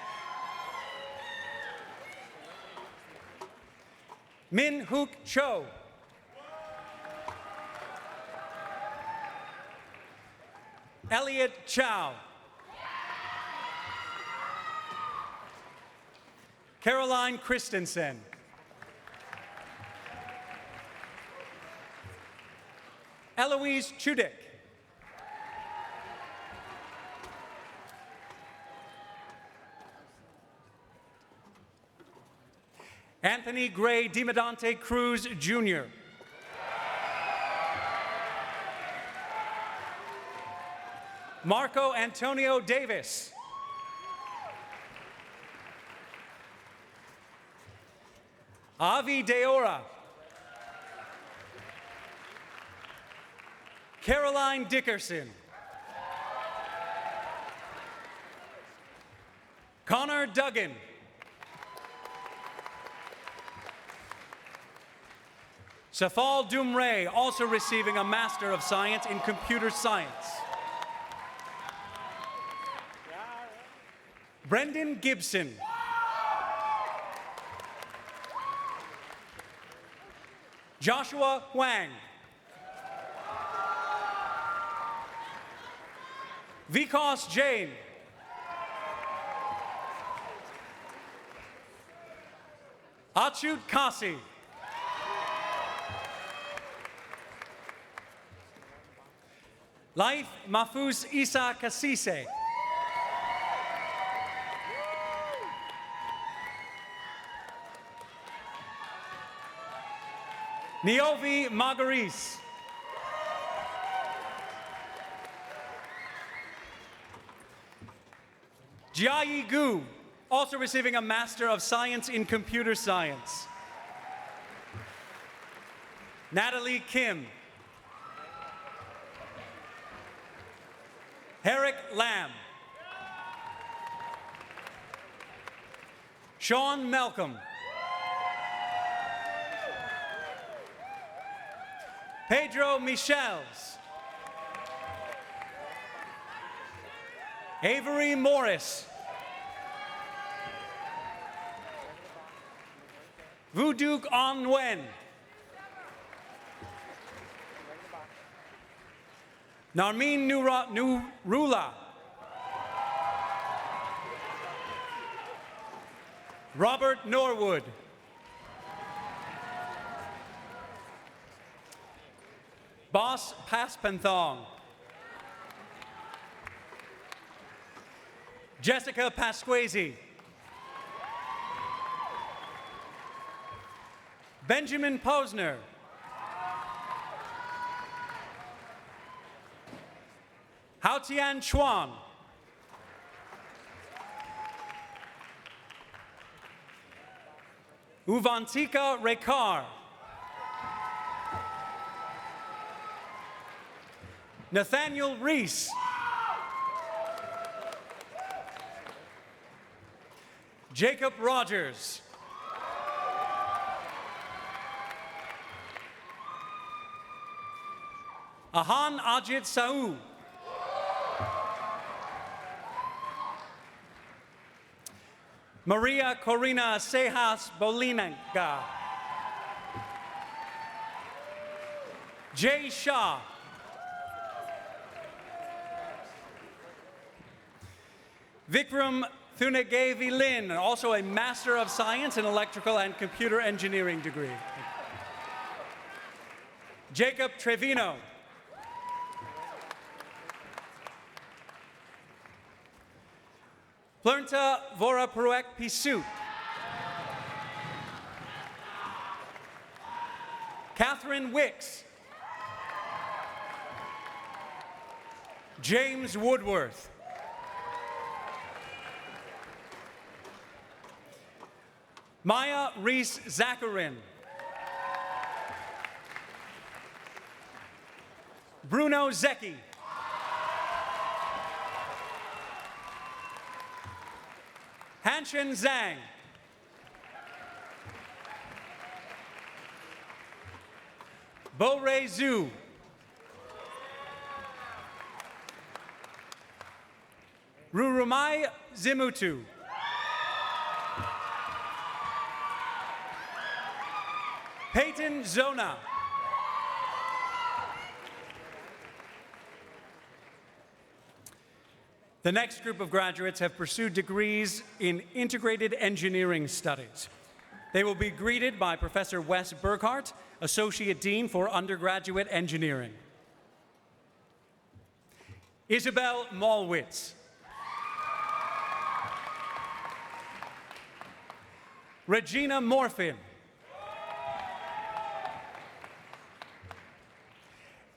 Min Hook Cho. Elliot Chow. Caroline Christensen. Eloise Chudik. Anthony Gray Dimedante Cruz, Jr. Marco Antonio Davis. Avi Deora. Caroline Dickerson. Connor Duggan. Safal Dumray, also receiving a Master of Science in Computer Science. Brendan Gibson. Joshua Wang. Vikas Jain. Achut Kasi. Laif Mahfouz Isa Kasise. Niovi Margaris. Jiayi Gu, also receiving a Master of Science in Computer Science. Natalie Kim. Herrick Lamb. Sean Malcolm. Pedro Michels. Avery Morris. Vuduk Onwen. Narmeen Nurula. Robert Norwood. Boss Paspanthong. Jessica Pasquazi. Benjamin Posner. Haotian Chuan. Uvantika Rekar. Nathaniel Reese. Jacob Rogers. Ahan Ajit Saou. Maria Corina Sejas Bolinenga. Jay Shah. Vikram Thunagevi Lin, also a Master of Science in Electrical and Computer Engineering degree. Jacob Trevino. Plernta Vorapuruek Pisut. Catherine Wicks. James Woodworth. Maya Reese Zacharin. Bruno Zecchi. Hanshin Zhang. Bo-Ray Zhu. Rurumai Zimutu. Peyton Zona. The next group of graduates have pursued degrees in integrated engineering studies. They will be greeted by Professor Wes Burkhart, Associate Dean for Undergraduate Engineering. Isabel Malwitz. Regina Morfin.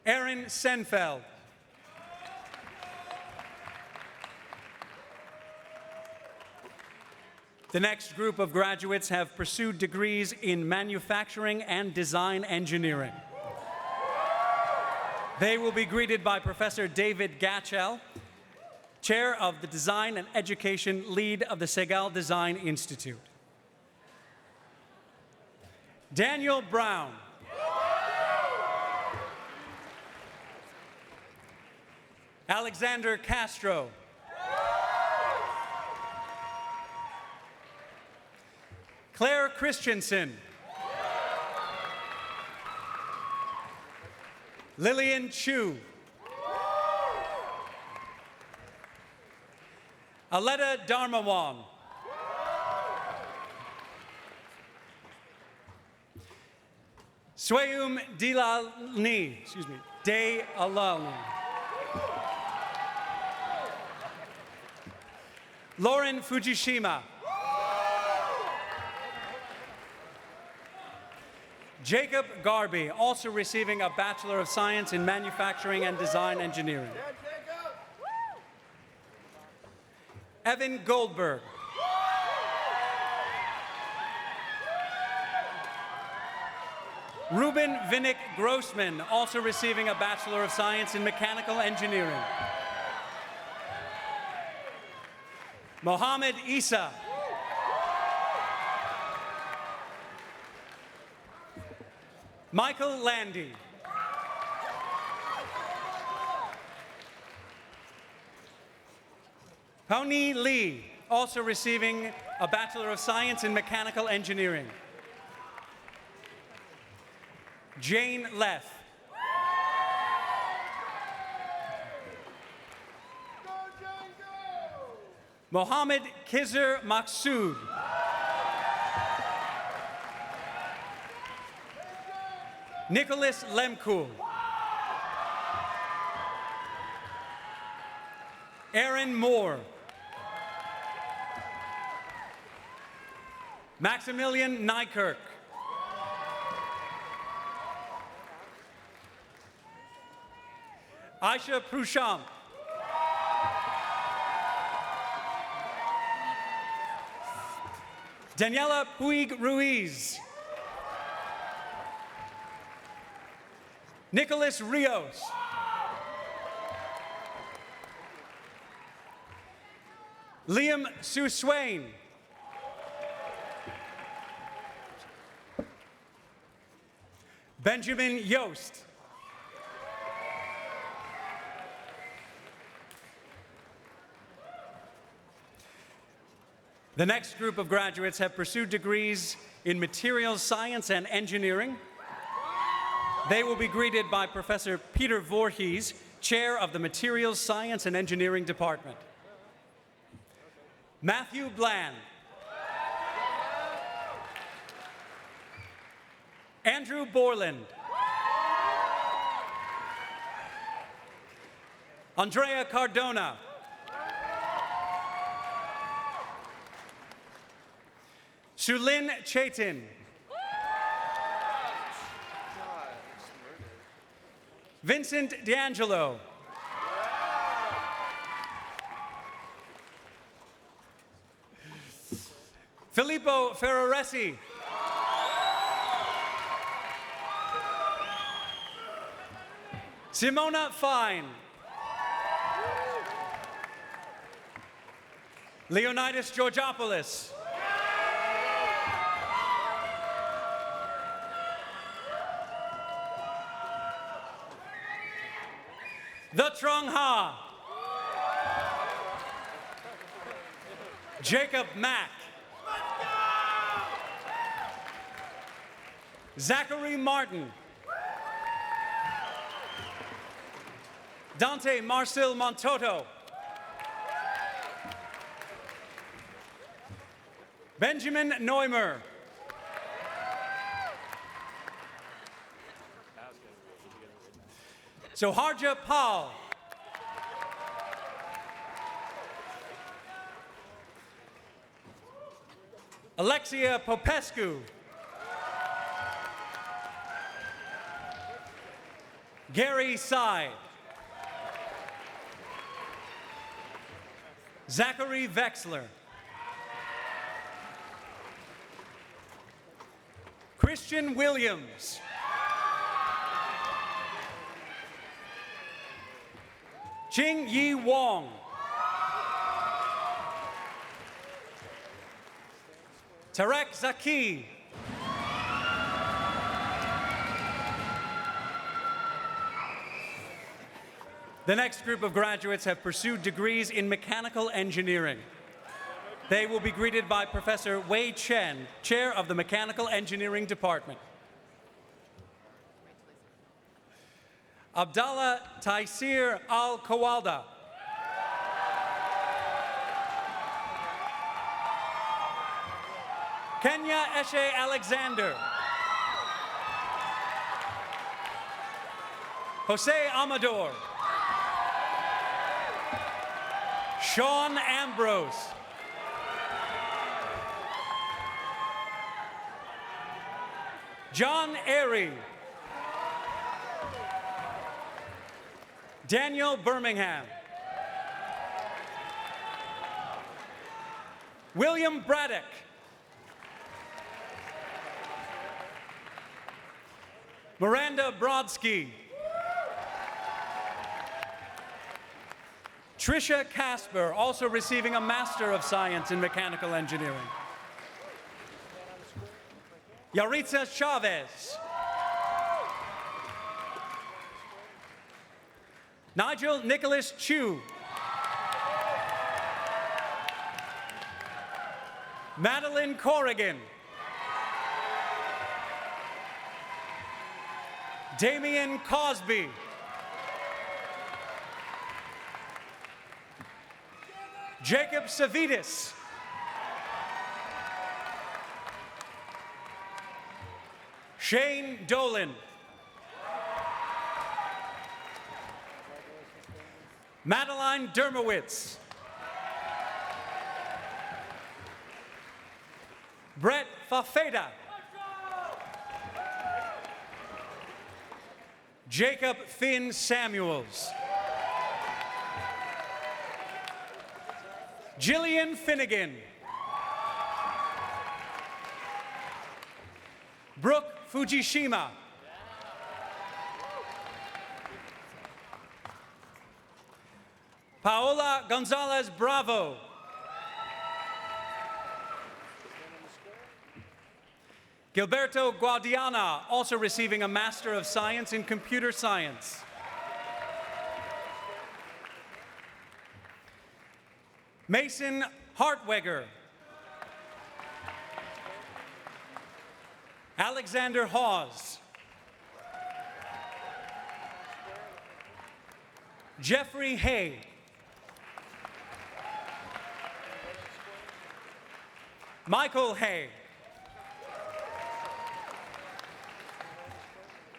Erin Senfeld. The next group of graduates have pursued degrees in manufacturing and design engineering. They will be greeted by Professor David Gatchell, Chair of the Design and Education Lead of the Segal Design Institute. Daniel Brown. Alexander Castro. Claire Christensen. Lillian Chu. Aletta Dharmawan. Swayum Dilalni, De Alalni. Lauren Fujishima. Jacob Garby, also receiving a Bachelor of Science in Manufacturing and Design Engineering. Evan Goldberg. Ruben Vinnick Grossman, also receiving a Bachelor of Science in Mechanical Engineering. Mohammed Isa. Michael Landy. Pony Lee, also receiving a Bachelor of Science in Mechanical Engineering. Jane Leff. Mohammed Khizr Maksud. Nicholas Lemkul. Aaron Moore. Maximilian Nykirk. Aisha Prusham. Daniela Puig Ruiz. Nicholas Rios. Liam Sue Swain. Benjamin Yost. The next group of graduates have pursued degrees in materials science and engineering. They will be greeted by Professor Peter Voorhees, Chair of the Materials Science and Engineering Department. Matthew Bland. Andrew Borland. Andrea Cardona. Sulin Chaitin. Vincent D'Angelo. Filippo Ferraresi. Simona Fine. Leonidas Georgopoulos. The Trung Ha. Jacob Mack. Zachary Martin. Dante Marcel Montoto. Benjamin Neumer. Soharja Paul. Alexia Popescu. Gary Sy. Zachary Vexler. Christian Williams. Ching Yi Wong. Tarek Zaki. The next group of graduates have pursued degrees in mechanical engineering. They will be greeted by Professor Wei Chen, Chair of the Mechanical Engineering Department. Abdallah Taisir Al-Kawalda. Kenya Eshe Alexander. Jose Amador. Sean Ambrose. John Airy. Daniel Birmingham. William Braddock. Miranda Brodsky. Tricia Casper, also receiving a Master of Science in Mechanical Engineering. Yaritza Chavez. Nigel Nicholas Chu. Madeline Corrigan. Damian Cosby. Jacob Savitas. Shane Dolan. Madeline Dermowitz. Brett Fafeda. Jacob Finn Samuels. Jillian Finnegan. Brooke Fujishima. Paola Gonzalez Bravo. Gilberto Guadiana, also receiving a Master of Science in Computer Science. Mason Hartweger. Alexander Hawes. Jeffrey Hay. Michael Hay.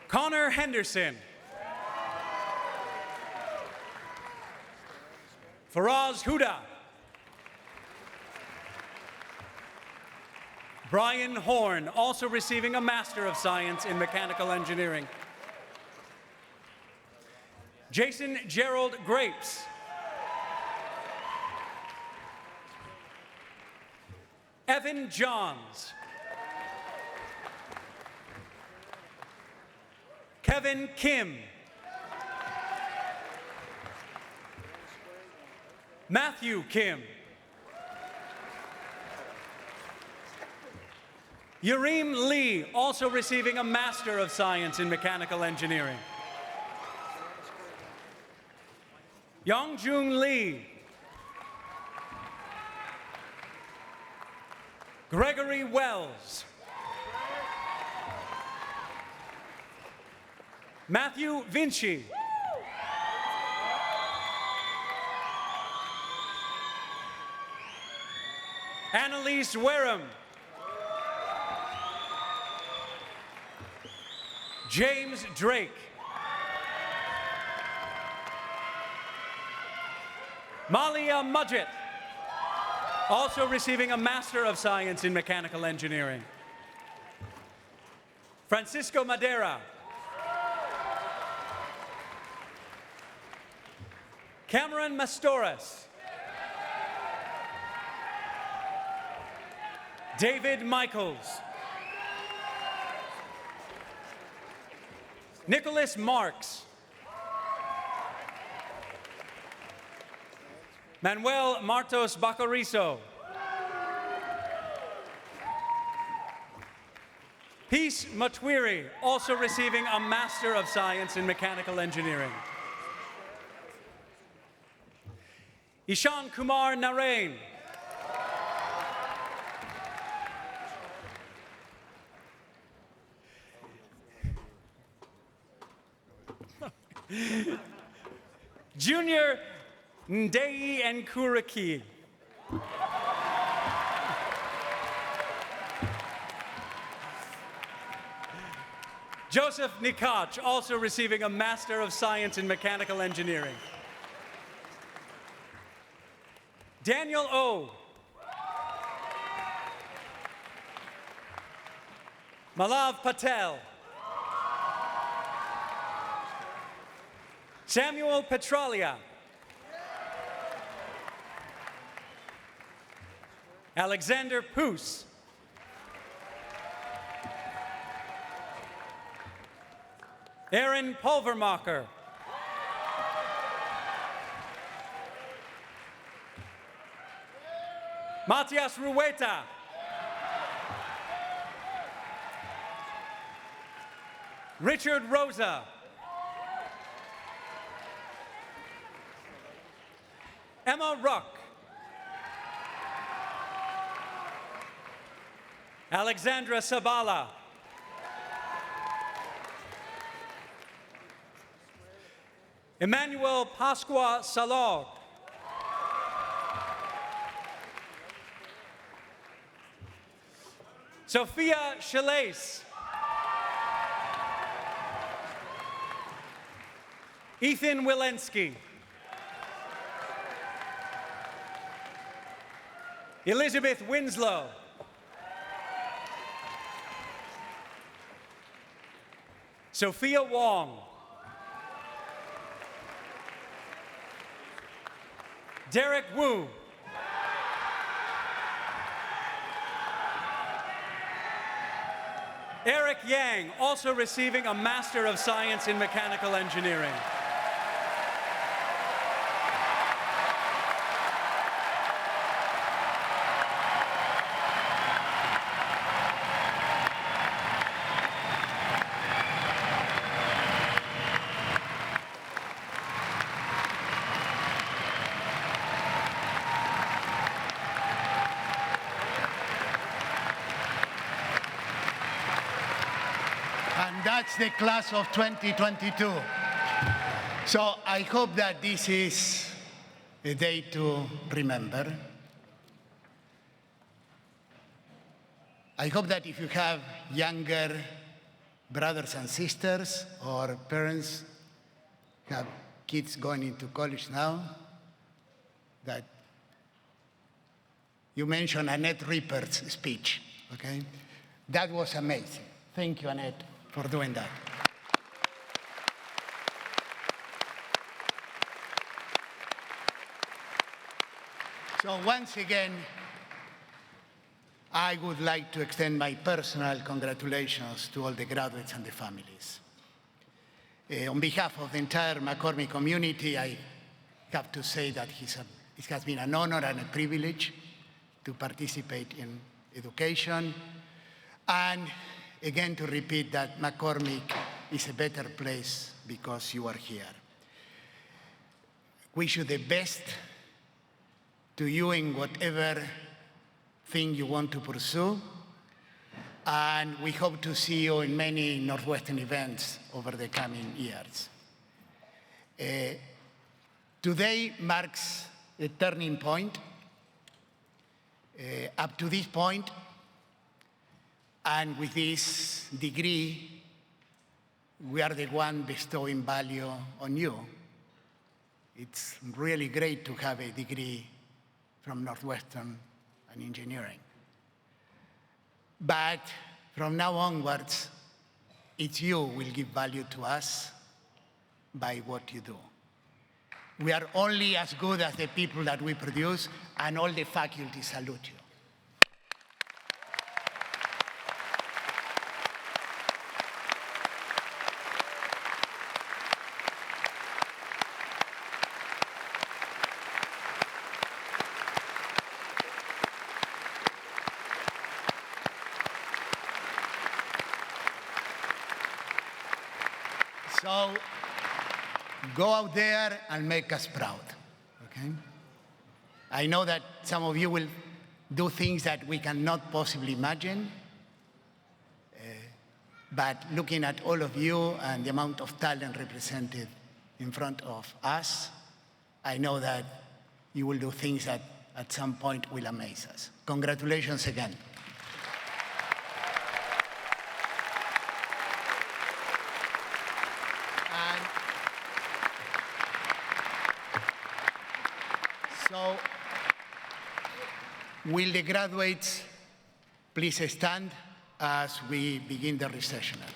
Connor Henderson. Faraz Huda. Brian Horn, also receiving a Master of Science in Mechanical Engineering. Jason Gerald Grapes. Evan Johns. Kevin Kim. Matthew Kim. Yareem Lee, also receiving a Master of Science in Mechanical Engineering. Youngjun Lee. Gregory Wells. Matthew Vinci. Annalise Wareham. James Drake. Malia Mudgett, also receiving a Master of Science in Mechanical Engineering. Francisco Madera. Cameron Mastores. David Michaels. Nicholas Marks. Manuel Martos Bacarizo. Peace Matwiri, also receiving a Master of Science in Mechanical Engineering. Ishan Kumar Narain. Junior Ndei Nkuraki. Joseph Nikach, also receiving a Master of Science in Mechanical Engineering. Daniel O. Malav Patel. Samuel Petralia. Alexander Poos. Aaron Pulvermacher. Matias Rueta. Richard Rosa. Emma Ruck. Alexandra Sabala. Emmanuel Pasqua Salog. Sophia Shalais. Ethan Wilensky. Elizabeth Winslow. Sophia Wong. Derek Wu. Eric Yang, also receiving a Master of Science in Mechanical Engineering. That's the class of 2022. So I hope that this is a day to remember. I hope that if you have younger brothers and sisters or parents have kids going into college now, that you mentioned Annette Rippert's speech, okay? That was amazing. Thank you, Annette, for doing that. So once again, I would like to extend my personal congratulations to all the graduates and the families. On behalf of the entire McCormick community, I have to say that it has been an honor and a privilege to participate in education, and again to repeat that McCormick is a better place because you are here. Wish you the best to you in whatever thing you want to pursue, and we hope to see you in many Northwestern events over the coming years. Today marks a turning point. Up to this point, and with this degree, we are the one bestowing value on you. It's really great to have a degree from Northwestern and engineering. But from now onwards, it's you who will give value to us by what you do. We are only as good as the people that we produce, and all the faculty salute you. So go out there and make us proud, okay? I know that some of you will do things that we cannot possibly imagine, but looking at all of you and the amount of talent represented in front of us, I know that you will do things that at some point will amaze us. Congratulations again. So, will the graduates please stand as we begin the recessional?